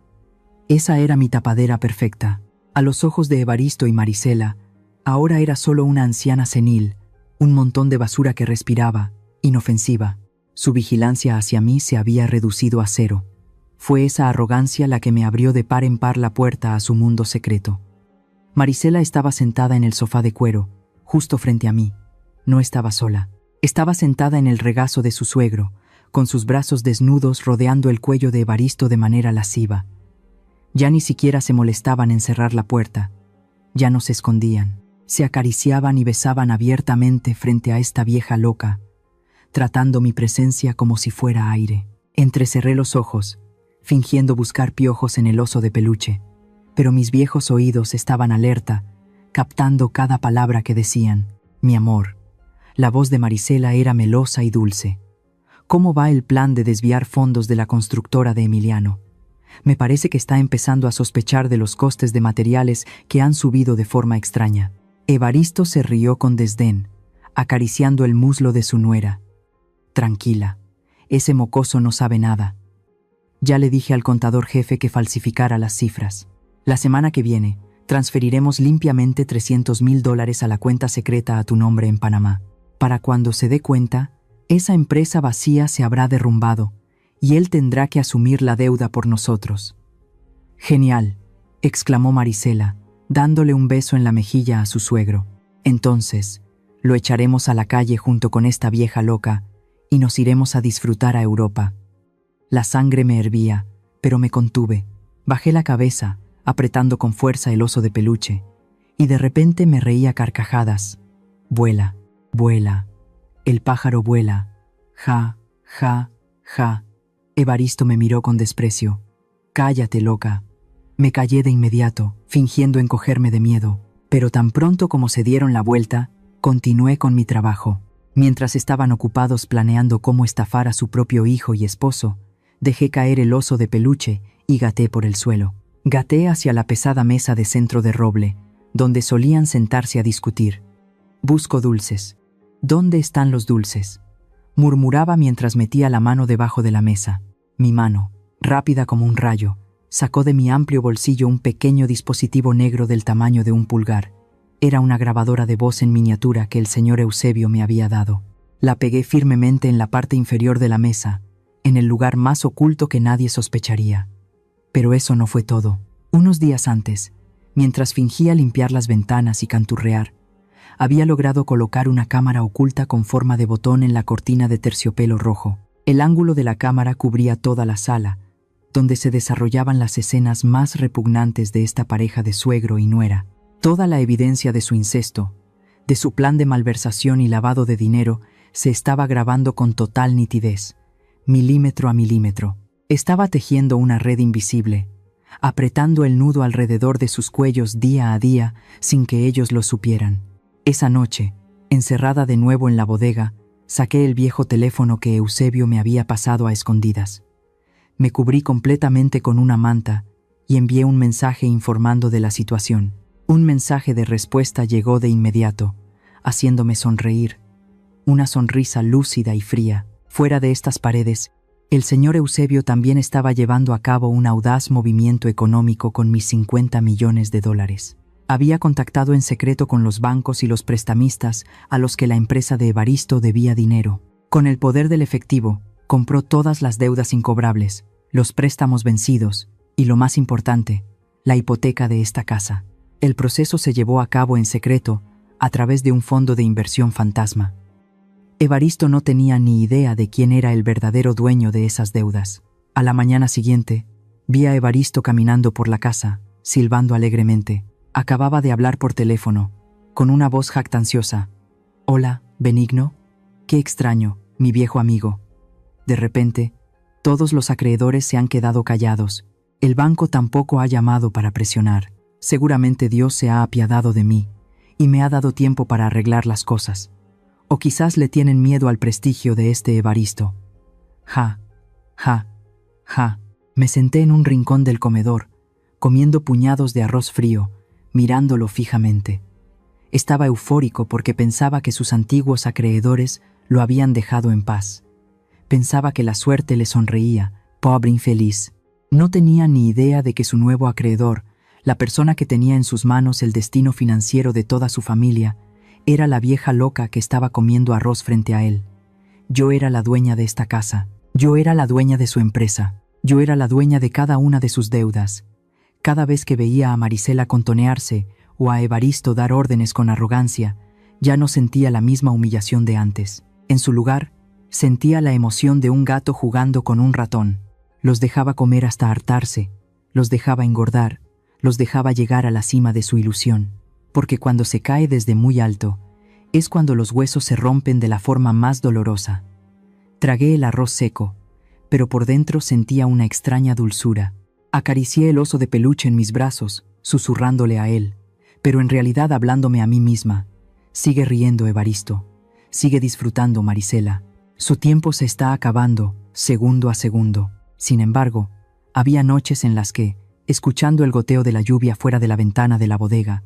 [SPEAKER 2] Esa era mi tapadera perfecta. A los ojos de Evaristo y Marisela, ahora era solo una anciana senil, un montón de basura que respiraba, inofensiva. Su vigilancia hacia mí se había reducido a 0. Fue esa arrogancia la que me abrió de par en par la puerta a su mundo secreto. Marisela estaba sentada en el sofá de cuero, justo frente a mí. No estaba sola. Estaba sentada en el regazo de su suegro, con sus brazos desnudos rodeando el cuello de Evaristo de manera lasciva. Ya ni siquiera se molestaban en cerrar la puerta. Ya no se escondían. Se acariciaban y besaban abiertamente frente a esta vieja loca, tratando mi presencia como si fuera aire. Entrecerré los ojos, fingiendo buscar piojos en el oso de peluche, pero mis viejos oídos estaban alerta, captando cada palabra que decían. Mi amor. La voz de Marisela era melosa y dulce. ¿Cómo va el plan de desviar fondos de la constructora de Emiliano? Me parece que está empezando a sospechar de los costes de materiales que han subido de forma extraña. Evaristo se rió con desdén, acariciando el muslo de su nuera. Tranquila, ese mocoso no sabe nada. Ya le dije al contador jefe que falsificara las cifras. La semana que viene, transferiremos limpiamente $300,000 a la cuenta secreta a tu nombre en Panamá. Para cuando se dé cuenta, esa empresa vacía se habrá derrumbado y él tendrá que asumir la deuda por nosotros. Genial, exclamó Marisela, dándole un beso en la mejilla a su suegro. Entonces, lo echaremos a la calle junto con esta vieja loca y nos iremos a disfrutar a Europa. La sangre me hervía, pero me contuve. Bajé la cabeza, apretando con fuerza el oso de peluche, y de repente me reí a carcajadas. Vuela, vuela, el pájaro vuela. Ja, ja, ja. Evaristo me miró con desprecio. Cállate, loca. Me callé de inmediato, fingiendo encogerme de miedo, pero tan pronto como se dieron la vuelta, continué con mi trabajo. Mientras estaban ocupados planeando cómo estafar a su propio hijo y esposo, dejé caer el oso de peluche y gaté por el suelo. Gateé hacia la pesada mesa de centro de roble, donde solían sentarse a discutir. Busco dulces. ¿Dónde están los dulces? Murmuraba mientras metía la mano debajo de la mesa. Mi mano, rápida como un rayo, sacó de mi amplio bolsillo un pequeño dispositivo negro del tamaño de un pulgar. Era una grabadora de voz en miniatura que el señor Eusebio me había dado. La pegué firmemente en la parte inferior de la mesa, en el lugar más oculto que nadie sospecharía. Pero eso no fue todo. Unos días antes, mientras fingía limpiar las ventanas y canturrear, había logrado colocar una cámara oculta con forma de botón en la cortina de terciopelo rojo. El ángulo de la cámara cubría toda la sala, donde se desarrollaban las escenas más repugnantes de esta pareja de suegro y nuera. Toda la evidencia de su incesto, de su plan de malversación y lavado de dinero, se estaba grabando con total nitidez, milímetro a milímetro. Estaba tejiendo una red invisible, apretando el nudo alrededor de sus cuellos día a día sin que ellos lo supieran. Esa noche, encerrada de nuevo en la bodega, saqué el viejo teléfono que Eusebio me había pasado a escondidas. Me cubrí completamente con una manta y envié un mensaje informando de la situación. Un mensaje de respuesta llegó de inmediato, haciéndome sonreír. Una sonrisa lúcida y fría. Fuera de estas paredes, el señor Eusebio también estaba llevando a cabo un audaz movimiento económico con mis 50 millones de dólares. Había contactado en secreto con los bancos y los prestamistas a los que la empresa de Evaristo debía dinero. Con el poder del efectivo, compró todas las deudas incobrables, los préstamos vencidos y, lo más importante, la hipoteca de esta casa. El proceso se llevó a cabo en secreto a través de un fondo de inversión fantasma. Evaristo no tenía ni idea de quién era el verdadero dueño de esas deudas. A la mañana siguiente, vi a Evaristo caminando por la casa, silbando alegremente. Acababa de hablar por teléfono, con una voz jactanciosa. «Hola, Benigno. Qué extraño, mi viejo amigo». De repente, todos los acreedores se han quedado callados. El banco tampoco ha llamado para presionar. Seguramente Dios se ha apiadado de mí y me ha dado tiempo para arreglar las cosas. O quizás le tienen miedo al prestigio de este Evaristo. Ja, ja, ja. Me senté en un rincón del comedor, comiendo puñados de arroz frío, mirándolo fijamente. Estaba eufórico porque pensaba que sus antiguos acreedores lo habían dejado en paz. Pensaba que la suerte le sonreía, pobre infeliz. No tenía ni idea de que su nuevo acreedor, la persona que tenía en sus manos el destino financiero de toda su familia, era la vieja loca que estaba comiendo arroz frente a él. Yo era la dueña de esta casa. Yo era la dueña de su empresa. Yo era la dueña de cada una de sus deudas. Cada vez que veía a Marisela contonearse o a Evaristo dar órdenes con arrogancia, ya no sentía la misma humillación de antes. En su lugar, sentía la emoción de un gato jugando con un ratón. Los dejaba comer hasta hartarse, los dejaba engordar, los dejaba llegar a la cima de su ilusión. Porque cuando se cae desde muy alto, es cuando los huesos se rompen de la forma más dolorosa. Tragué el arroz seco, pero por dentro sentía una extraña dulzura. Acaricié el oso de peluche en mis brazos, susurrándole a él, pero en realidad hablándome a mí misma. Sigue riendo, Evaristo. Sigue disfrutando, Marisela. Su tiempo se está acabando, segundo a segundo. Sin embargo, había noches en las que, escuchando el goteo de la lluvia fuera de la ventana de la bodega,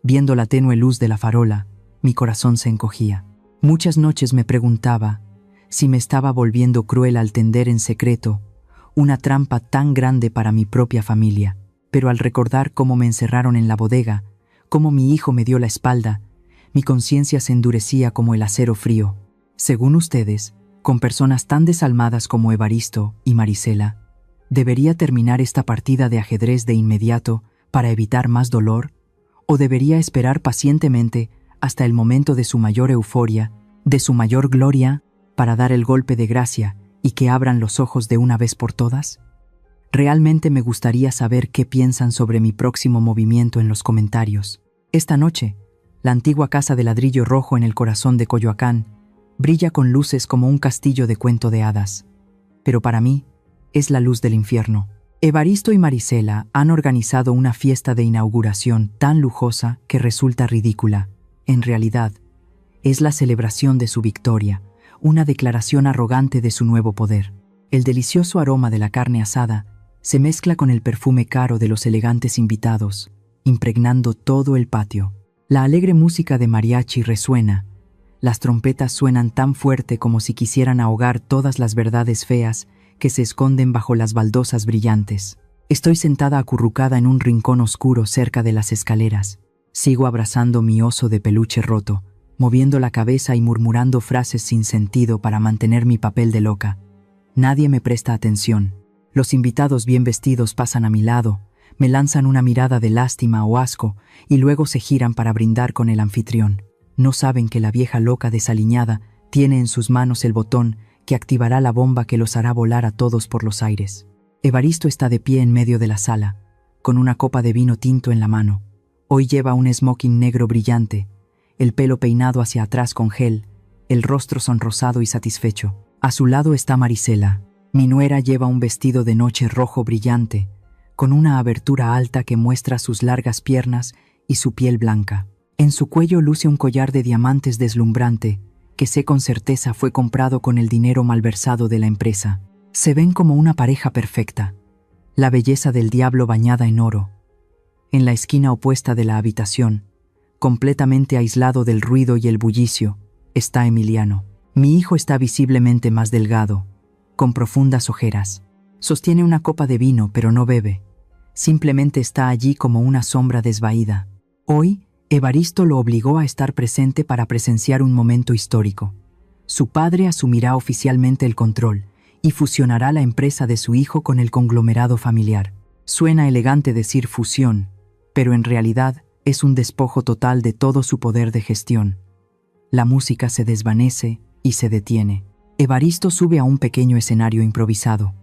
[SPEAKER 2] viendo la tenue luz de la farola, mi corazón se encogía. Muchas noches me preguntaba si me estaba volviendo cruel al tender en secreto una trampa tan grande para mi propia familia. Pero al recordar cómo me encerraron en la bodega, cómo mi hijo me dio la espalda, mi conciencia se endurecía como el acero frío. Según ustedes, con personas tan desalmadas como Evaristo y Marisela, ¿debería terminar esta partida de ajedrez de inmediato para evitar más dolor? ¿O debería esperar pacientemente hasta el momento de su mayor euforia, de su mayor gloria, para dar el golpe de gracia y que abran los ojos de una vez por todas? Realmente me gustaría saber qué piensan sobre mi próximo movimiento en los comentarios. Esta noche, la antigua casa de ladrillo rojo en el corazón de Coyoacán brilla con luces como un castillo de cuento de hadas. Pero para mí, es la luz del infierno. Evaristo y Marisela han organizado una fiesta de inauguración tan lujosa que resulta ridícula. En realidad, es la celebración de su victoria, una declaración arrogante de su nuevo poder. El delicioso aroma de la carne asada Se mezcla con el perfume caro de los elegantes invitados, impregnando todo el patio. La alegre música de mariachi resuena. Las trompetas suenan tan fuerte como si quisieran ahogar todas las verdades feas que se esconden bajo las baldosas brillantes. Estoy sentada acurrucada en un rincón oscuro cerca de las escaleras. Sigo abrazando mi oso de peluche roto, moviendo la cabeza y murmurando frases sin sentido para mantener mi papel de loca. Nadie me presta atención. Los invitados bien vestidos pasan a mi lado, me lanzan una mirada de lástima o asco y luego se giran para brindar con el anfitrión. No saben que la vieja loca desaliñada tiene en sus manos el botón que activará la bomba que los hará volar a todos por los aires. Evaristo está de pie en medio de la sala, con una copa de vino tinto en la mano. Hoy lleva un smoking negro brillante, el pelo peinado hacia atrás con gel, el rostro sonrosado y satisfecho. A su lado está Marisela. Mi nuera lleva un vestido de noche rojo brillante, con una abertura alta que muestra sus largas piernas y su piel blanca. En su cuello luce un collar de diamantes deslumbrante, que sé con certeza fue comprado con el dinero malversado de la empresa. Se ven como una pareja perfecta, la belleza del diablo bañada en oro. En la esquina opuesta de la habitación, completamente aislado del ruido y el bullicio, está Emiliano. Mi hijo está visiblemente más delgado, con profundas ojeras. Sostiene una copa de vino, pero no bebe. Simplemente está allí como una sombra desvaída. Hoy, Evaristo lo obligó a estar presente para presenciar un momento histórico. Su padre asumirá oficialmente el control y fusionará la empresa de su hijo con el conglomerado familiar. Suena elegante decir fusión, pero en realidad es un despojo total de todo su poder de gestión. La música se desvanece y se detiene. Evaristo sube a un pequeño escenario improvisado.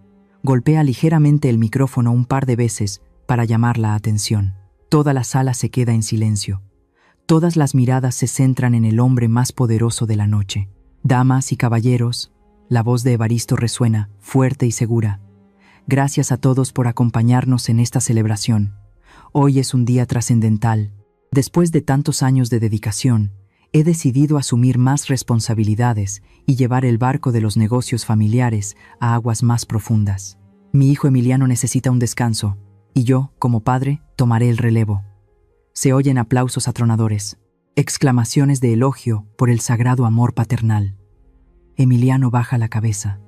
[SPEAKER 2] Golpea ligeramente el micrófono un par de veces para llamar la atención. Toda la sala se queda en silencio. Todas las miradas se centran en el hombre más poderoso de la noche. Damas y caballeros, la voz de Evaristo resuena, fuerte y segura. Gracias a todos por acompañarnos en esta celebración. Hoy es un día trascendental. Después de tantos años de dedicación, he decidido asumir más responsabilidades y llevar el barco de los negocios familiares a aguas más profundas. Mi hijo Emiliano necesita un descanso, y yo, como padre, tomaré el relevo. Se oyen aplausos atronadores, exclamaciones de elogio por el sagrado amor paternal. Emiliano baja la cabeza.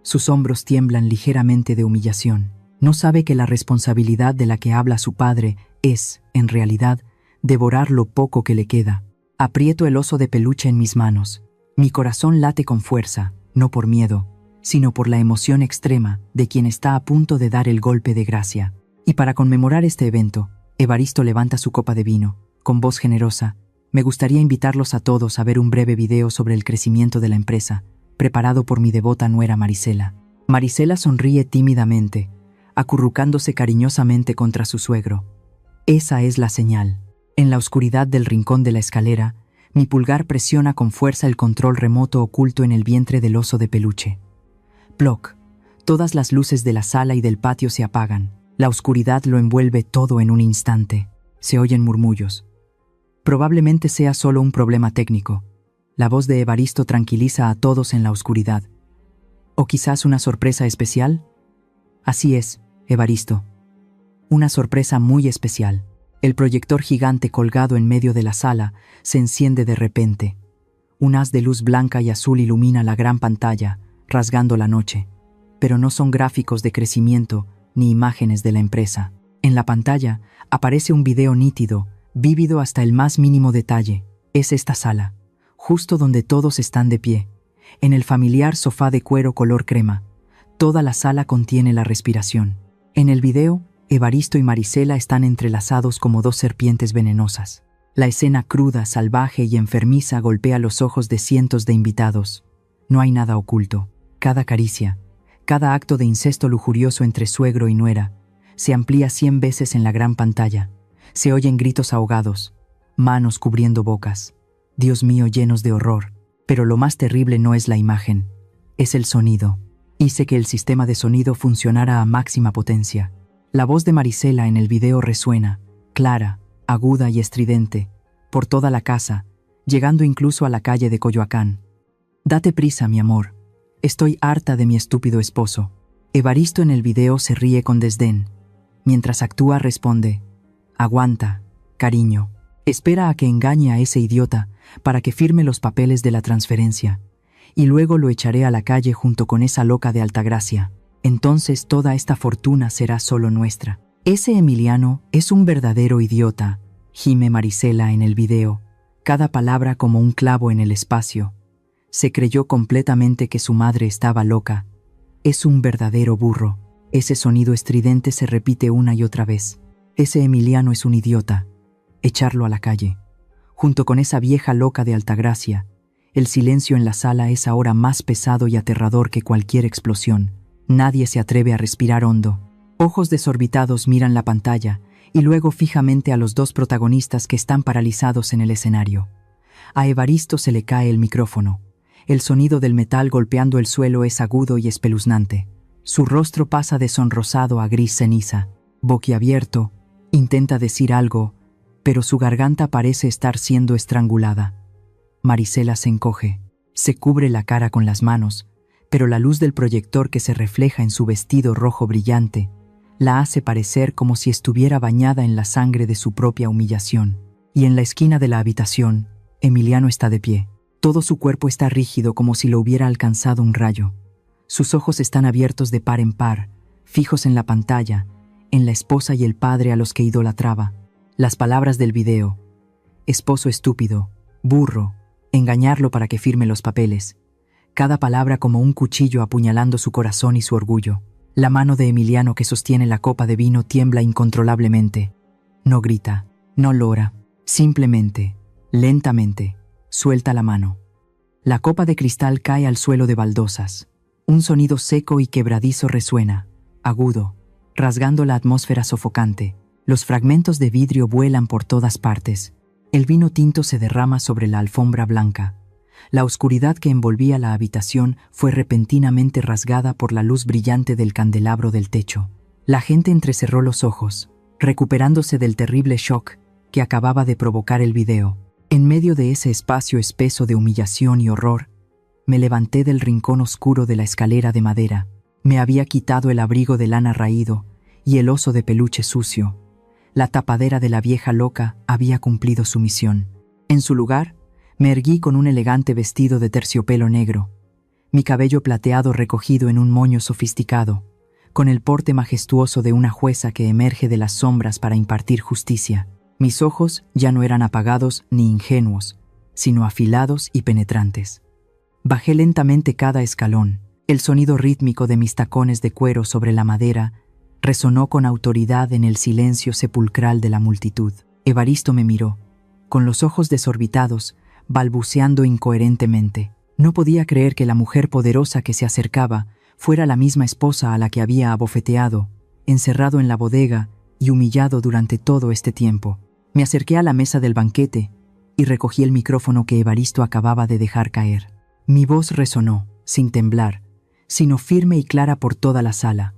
[SPEAKER 2] Sus hombros tiemblan ligeramente de humillación. No sabe que la responsabilidad de la que habla su padre es, en realidad, devorar lo poco que le queda. Aprieto el oso de peluche en mis manos. Mi corazón late con fuerza, no por miedo, sino por la emoción extrema de quien está a punto de dar el golpe de gracia. Y para conmemorar este evento, Evaristo levanta su copa de vino. Con voz generosa, me gustaría invitarlos a todos a ver un breve video sobre el crecimiento de la empresa, preparado por mi devota nuera Marisela. Marisela sonríe tímidamente, acurrucándose cariñosamente contra su suegro. Esa es la señal. En la oscuridad del rincón de la escalera, mi pulgar presiona con fuerza el control remoto oculto en el vientre del oso de peluche. Ploc. Todas las luces de la sala y del patio se apagan. La oscuridad lo envuelve todo en un instante. Se oyen murmullos. Probablemente sea solo un problema técnico. La voz de Evaristo tranquiliza a todos en la oscuridad. ¿O quizás una sorpresa especial? Así es, Evaristo. Una sorpresa muy especial. El proyector gigante colgado en medio de la sala se enciende de repente. Un haz de luz blanca y azul ilumina la gran pantalla, rasgando la noche. Pero no son gráficos de crecimiento ni imágenes de la empresa. En la pantalla aparece un video nítido, vívido hasta el más mínimo detalle. Es esta sala, justo donde todos están de pie, en el familiar sofá de cuero color crema. Toda la sala contiene la respiración. En el video, Evaristo y Marisela están entrelazados como dos serpientes venenosas. La escena cruda, salvaje y enfermiza golpea los ojos de cientos de invitados. No hay nada oculto. Cada caricia, cada acto de incesto lujurioso entre suegro y nuera, se amplía 100 veces en la gran pantalla. Se oyen gritos ahogados, manos cubriendo bocas. Dios mío, llenos de horror. Pero lo más terrible no es la imagen, es el sonido. Hice que el sistema de sonido funcionara a máxima potencia. La voz de Marisela en el video resuena, clara, aguda y estridente, por toda la casa, llegando incluso a la calle de Coyoacán. Date prisa, mi amor. Estoy harta de mi estúpido esposo. Evaristo en el video se ríe con desdén. Mientras actúa responde: aguanta, cariño. Espera a que engañe a ese idiota para que firme los papeles de la transferencia. Y luego lo echaré a la calle junto con esa loca de Altagracia. Entonces toda esta fortuna será solo nuestra. Ese Emiliano es un verdadero idiota, gime Marisela en el video, cada palabra como un clavo en el espacio. Se creyó completamente que su madre estaba loca. Es un verdadero burro. Ese sonido estridente se repite una y otra vez. Ese Emiliano es un idiota. Echarlo a la calle. Junto con esa vieja loca de Altagracia, el silencio en la sala es ahora más pesado y aterrador que cualquier explosión. Nadie se atreve a respirar hondo. Ojos desorbitados miran la pantalla y luego fijamente a los dos protagonistas que están paralizados en el escenario. A Evaristo se le cae el micrófono. El sonido del metal golpeando el suelo es agudo y espeluznante. Su rostro pasa de sonrosado a gris ceniza. Boquiabierto, intenta decir algo, pero su garganta parece estar siendo estrangulada. Marisela se encoge, se cubre la cara con las manos, pero la luz del proyector que se refleja en su vestido rojo brillante la hace parecer como si estuviera bañada en la sangre de su propia humillación. Y en la esquina de la habitación, Emiliano está de pie. Todo su cuerpo está rígido como si lo hubiera alcanzado un rayo. Sus ojos están abiertos de par en par, fijos en la pantalla, en la esposa y el padre a los que idolatraba. Las palabras del video: esposo estúpido, burro, engañarlo para que firme los papeles. Cada palabra como un cuchillo apuñalando su corazón y su orgullo. La mano de Emiliano que sostiene la copa de vino tiembla incontrolablemente. No grita, no llora, simplemente, lentamente, suelta la mano. La copa de cristal cae al suelo de baldosas. Un sonido seco y quebradizo resuena, agudo, rasgando la atmósfera sofocante. Los fragmentos de vidrio vuelan por todas partes. El vino tinto se derrama sobre la alfombra blanca. La oscuridad que envolvía la habitación fue repentinamente rasgada por la luz brillante del candelabro del techo. La gente entrecerró los ojos, recuperándose del terrible shock que acababa de provocar el video. En medio de ese espacio espeso de humillación y horror, me levanté del rincón oscuro de la escalera de madera. Me había quitado el abrigo de lana raído y el oso de peluche sucio. La tapadera de la vieja loca había cumplido su misión. En su lugar, me erguí con un elegante vestido de terciopelo negro, mi cabello plateado recogido en un moño sofisticado, con el porte majestuoso de una jueza que emerge de las sombras para impartir justicia. Mis ojos ya no eran apagados ni ingenuos, sino afilados y penetrantes. Bajé lentamente cada escalón. El sonido rítmico de mis tacones de cuero sobre la madera resonó con autoridad en el silencio sepulcral de la multitud. Evaristo me miró, con los ojos desorbitados, balbuceando incoherentemente. No podía creer que la mujer poderosa que se acercaba fuera la misma esposa a la que había abofeteado, encerrado en la bodega y humillado durante todo este tiempo. Me acerqué a la mesa del banquete y recogí el micrófono que Evaristo acababa de dejar caer. Mi voz resonó, sin temblar, sino firme y clara por toda la sala.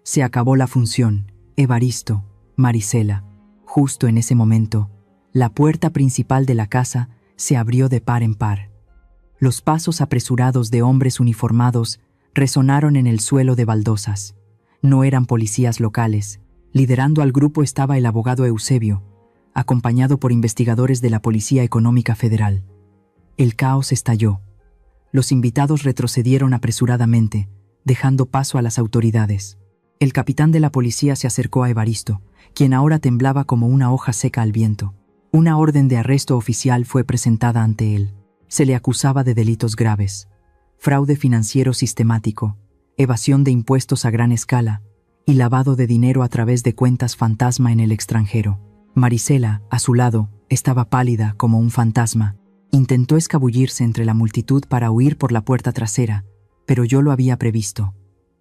[SPEAKER 2] Se acabó la función, Evaristo, Marisela. Justo en ese momento, la puerta principal de la casa se abrió de par en par. Los pasos apresurados de hombres uniformados resonaron en el suelo de baldosas. No eran policías locales. Liderando al grupo estaba el abogado Eusebio, acompañado por investigadores de la Policía Económica Federal. El caos estalló. Los invitados retrocedieron apresuradamente, dejando paso a las autoridades. El capitán de la policía se acercó a Evaristo, quien ahora temblaba como una hoja seca al viento. Una orden de arresto oficial fue presentada ante él. Se le acusaba de delitos graves: fraude financiero sistemático, evasión de impuestos a gran escala y lavado de dinero a través de cuentas fantasma en el extranjero. Marisela, a su lado, estaba pálida como un fantasma. Intentó escabullirse entre la multitud para huir por la puerta trasera, pero yo lo había previsto.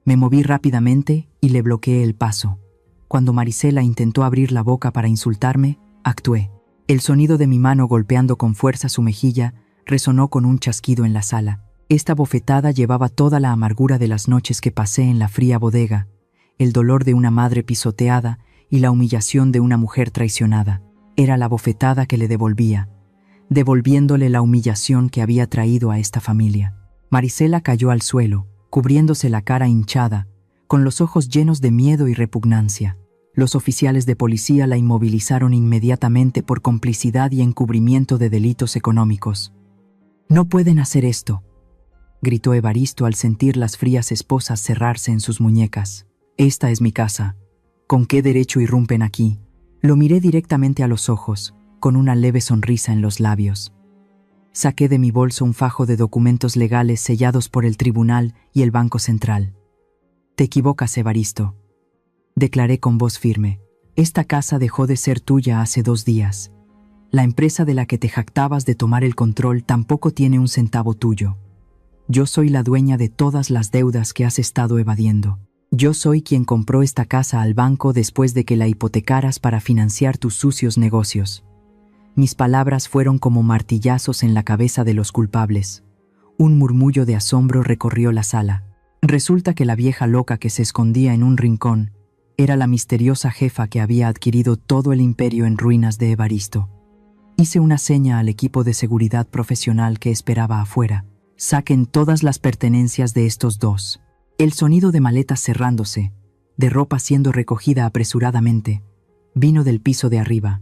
[SPEAKER 2] Me moví rápidamente y le bloqueé el paso. Cuando Marisela intentó abrir la boca para insultarme, actué. El sonido de mi mano golpeando con fuerza su mejilla resonó con un chasquido en la sala. Esta bofetada llevaba toda la amargura de las noches que pasé en la fría bodega, el dolor de una madre pisoteada y la humillación de una mujer traicionada. Era la bofetada que le devolvía, devolviéndole la humillación que había traído a esta familia. Marisela cayó al suelo, cubriéndose la cara hinchada, con los ojos llenos de miedo y repugnancia. Los oficiales de policía la inmovilizaron inmediatamente por complicidad y encubrimiento de delitos económicos. «No pueden hacer esto», gritó Evaristo al sentir las frías esposas cerrarse en sus muñecas. «Esta es mi casa. ¿Con qué derecho irrumpen aquí?». Lo miré directamente a los ojos, con una leve sonrisa en los labios. Saqué de mi bolso un fajo de documentos legales sellados por el tribunal y el Banco Central. «Te equivocas, Evaristo», declaré con voz firme. «Esta casa dejó de ser tuya hace 2 días. La empresa de la que te jactabas de tomar el control tampoco tiene un centavo tuyo. Yo soy la dueña de todas las deudas que has estado evadiendo. Yo soy quien compró esta casa al banco después de que la hipotecaras para financiar tus sucios negocios». Mis palabras fueron como martillazos en la cabeza de los culpables. Un murmullo de asombro recorrió la sala. Resulta que la vieja loca que se escondía en un rincón era la misteriosa jefa que había adquirido todo el imperio en ruinas de Evaristo. Hice una seña al equipo de seguridad profesional que esperaba afuera. «Saquen todas las pertenencias de estos dos». El sonido de maletas cerrándose, de ropa siendo recogida apresuradamente, vino del piso de arriba.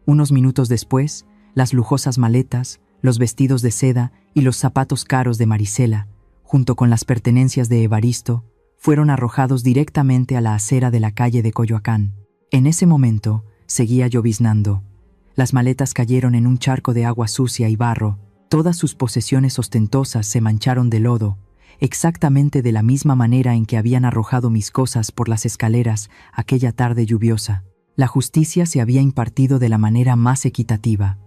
[SPEAKER 2] Unos minutos después, las lujosas maletas, los vestidos de seda y los zapatos caros de Marisela, junto con las pertenencias de Evaristo, fueron arrojados directamente a la acera de la calle de Coyoacán. En ese momento, seguía lloviznando. Las maletas cayeron en un charco de agua sucia y barro. Todas sus posesiones ostentosas se mancharon de lodo, exactamente de la misma manera en que habían arrojado mis cosas por las escaleras aquella tarde lluviosa. La justicia se había impartido de la manera más equitativa.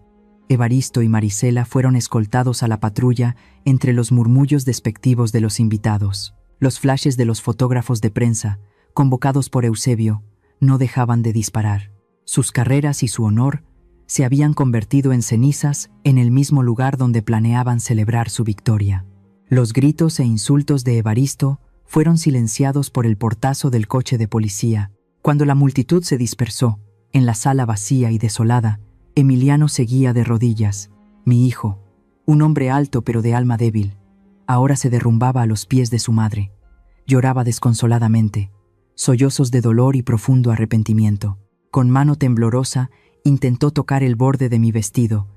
[SPEAKER 2] Evaristo y Marisela fueron escoltados a la patrulla entre los murmullos despectivos de los invitados. Los flashes de los fotógrafos de prensa, convocados por Eusebio, no dejaban de disparar. Sus carreras y su honor se habían convertido en cenizas en el mismo lugar donde planeaban celebrar su victoria. Los gritos e insultos de Evaristo fueron silenciados por el portazo del coche de policía. Cuando la multitud se dispersó, en la sala vacía y desolada, Emiliano seguía de rodillas. Mi hijo, un hombre alto pero de alma débil, ahora se derrumbaba a los pies de su madre. Lloraba desconsoladamente, sollozos de dolor y profundo arrepentimiento. Con mano temblorosa, intentó tocar el borde de mi vestido,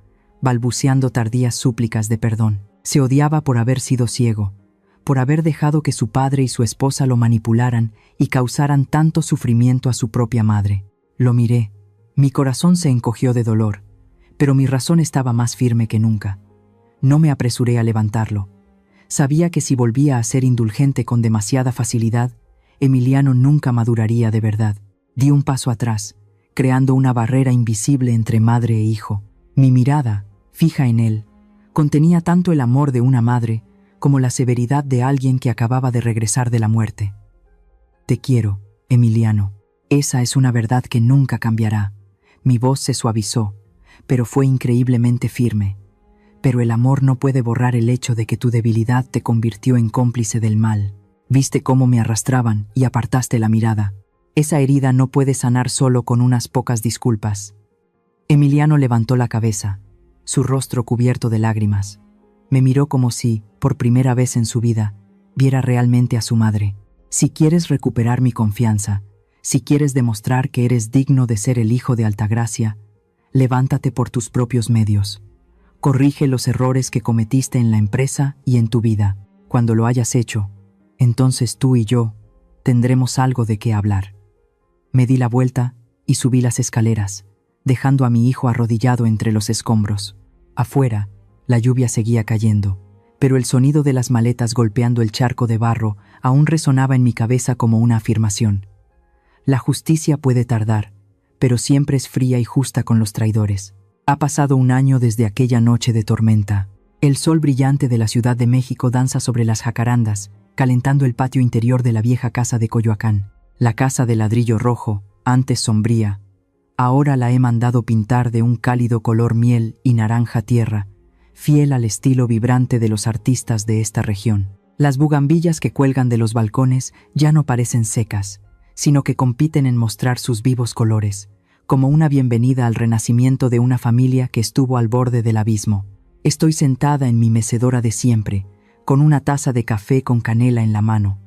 [SPEAKER 2] balbuceando tardías súplicas de perdón. Se odiaba por haber sido ciego, por haber dejado que su padre y su esposa lo manipularan y causaran tanto sufrimiento a su propia madre. Lo miré. Mi corazón se encogió de dolor, pero mi razón estaba más firme que nunca. No me apresuré a levantarlo. Sabía que si volvía a ser indulgente con demasiada facilidad, Emiliano nunca maduraría de verdad. Di un paso atrás, creando una barrera invisible entre madre e hijo. Mi mirada, fija en él, contenía tanto el amor de una madre como la severidad de alguien que acababa de regresar de la muerte. «Te quiero, Emiliano. Esa es una verdad que nunca cambiará». Mi voz se suavizó, pero fue increíblemente firme. «Pero el amor no puede borrar el hecho de que tu debilidad te convirtió en cómplice del mal. Viste cómo me arrastraban y apartaste la mirada. Esa herida no puede sanar solo con unas pocas disculpas». Emiliano levantó la cabeza, su rostro cubierto de lágrimas. Me miró como si, por primera vez en su vida, viera realmente a su madre. «Si quieres recuperar mi confianza, si quieres demostrar que eres digno de ser el hijo de Altagracia, levántate por tus propios medios. Corrige los errores que cometiste en la empresa y en tu vida. Cuando lo hayas hecho, entonces tú y yo tendremos algo de qué hablar». Me di la vuelta y subí las escaleras, dejando a mi hijo arrodillado entre los escombros. Afuera, la lluvia seguía cayendo, pero el sonido de las maletas golpeando el charco de barro aún resonaba en mi cabeza como una afirmación. La justicia puede tardar, pero siempre es fría y justa con los traidores. Ha pasado 1 año desde aquella noche de tormenta. El sol brillante de la Ciudad de México danza sobre las jacarandas, calentando el patio interior de la vieja casa de Coyoacán. La casa de ladrillo rojo, antes sombría, ahora la he mandado pintar de un cálido color miel y naranja tierra, fiel al estilo vibrante de los artistas de esta región. Las bugambillas que cuelgan de los balcones ya no parecen secas, sino que compiten en mostrar sus vivos colores, como una bienvenida al renacimiento de una familia que estuvo al borde del abismo. Estoy sentada en mi mecedora de siempre, con una taza de café con canela en la mano.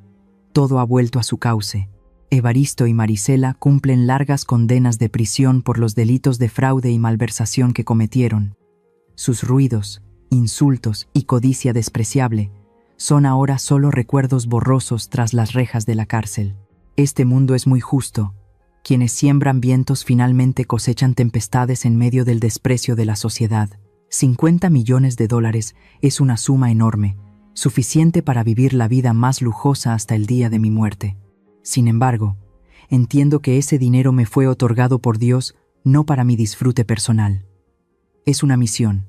[SPEAKER 2] todo ha vuelto a su cauce. Evaristo y Marisela cumplen largas condenas de prisión por los delitos de fraude y malversación que cometieron. Sus ruidos, insultos y codicia despreciable son ahora solo recuerdos borrosos tras las rejas de la cárcel. Este mundo es muy justo. Quienes siembran vientos finalmente cosechan tempestades en medio del desprecio de la sociedad. 50 millones de dólares es una suma enorme, suficiente para vivir la vida más lujosa hasta el día de mi muerte. Sin embargo, entiendo que ese dinero me fue otorgado por Dios no para mi disfrute personal. Es una misión.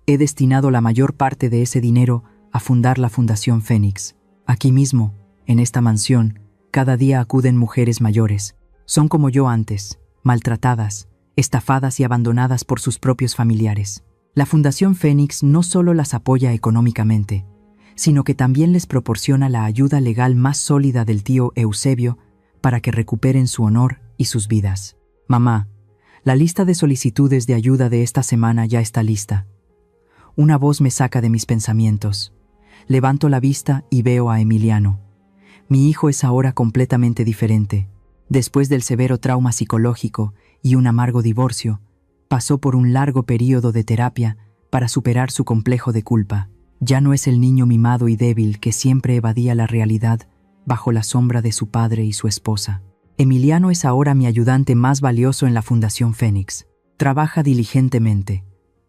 [SPEAKER 2] He destinado la mayor parte de ese dinero a fundar la Fundación Fénix. Aquí mismo, en esta mansión, cada día acuden mujeres mayores. Son como yo antes, maltratadas, estafadas y abandonadas por sus propios familiares. La Fundación Fénix no solo las apoya económicamente, sino que también les proporciona la ayuda legal más sólida del tío Eusebio para que recuperen su honor y sus vidas. Mamá, la lista de solicitudes de ayuda de esta semana ya está lista. Una voz me saca de mis pensamientos. Levanto la vista y veo a Emiliano. Mi hijo es ahora completamente diferente. Después del severo trauma psicológico y un amargo divorcio, pasó por un largo período de terapia para superar su complejo de culpa. Ya no es el niño mimado y débil que siempre evadía la realidad bajo la sombra de su padre y su esposa. Emiliano es ahora mi ayudante más valioso en la Fundación Fénix. Trabaja diligentemente,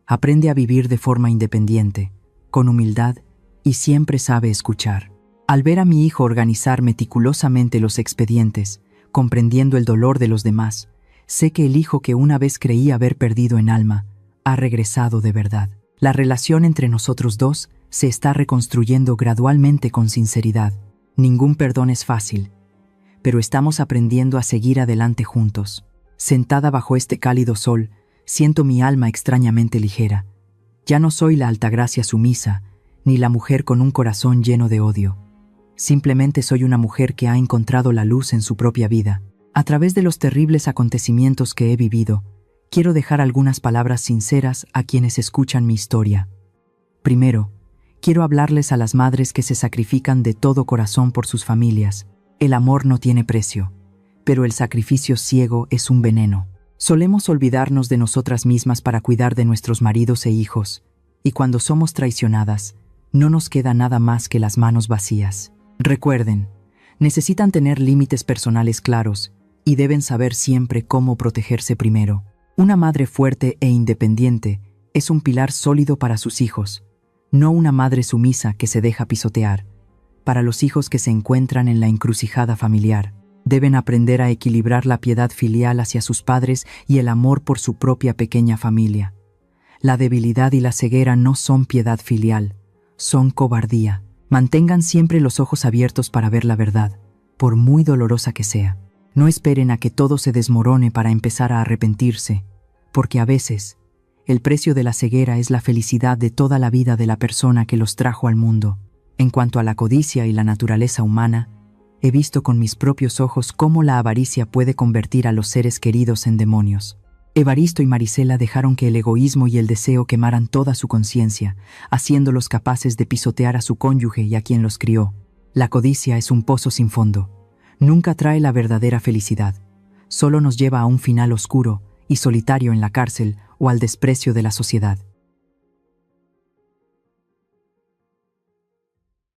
[SPEAKER 2] aprende a vivir de forma independiente, con humildad y siempre sabe escuchar. Al ver a mi hijo organizar meticulosamente los expedientes, comprendiendo el dolor de los demás, sé que el hijo que una vez creí haber perdido en alma ha regresado de verdad. La relación entre nosotros dos se está reconstruyendo gradualmente con sinceridad. Ningún perdón es fácil, pero estamos aprendiendo a seguir adelante juntos. Sentada bajo este cálido sol, siento mi alma extrañamente ligera. Ya no soy la Altagracia sumisa, ni la mujer con un corazón lleno de odio. Simplemente soy una mujer que ha encontrado la luz en su propia vida. A través de los terribles acontecimientos que he vivido, quiero dejar algunas palabras sinceras a quienes escuchan mi historia. Primero, quiero hablarles a las madres que se sacrifican de todo corazón por sus familias. El amor no tiene precio, pero el sacrificio ciego es un veneno. Solemos olvidarnos de nosotras mismas para cuidar de nuestros maridos e hijos, y cuando somos traicionadas, no nos queda nada más que las manos vacías. Recuerden, necesitan tener límites personales claros y deben saber siempre cómo protegerse primero. Una madre fuerte e independiente es un pilar sólido para sus hijos, no una madre sumisa que se deja pisotear. Para los hijos que se encuentran en la encrucijada familiar, deben aprender a equilibrar la piedad filial hacia sus padres y el amor por su propia pequeña familia. La debilidad y la ceguera no son piedad filial, son cobardía. Mantengan siempre los ojos abiertos para ver la verdad, por muy dolorosa que sea. No esperen a que todo se desmorone para empezar a arrepentirse, porque a veces, el precio de la ceguera es la felicidad de toda la vida de la persona que los trajo al mundo. En cuanto a la codicia y la naturaleza humana, he visto con mis propios ojos cómo la avaricia puede convertir a los seres queridos en demonios. Evaristo y Marisela dejaron que el egoísmo y el deseo quemaran toda su conciencia, haciéndolos capaces de pisotear a su cónyuge y a quien los crió. La codicia es un pozo sin fondo. Nunca trae la verdadera felicidad. Solo nos lleva a un final oscuro y solitario en la cárcel o al desprecio de la sociedad.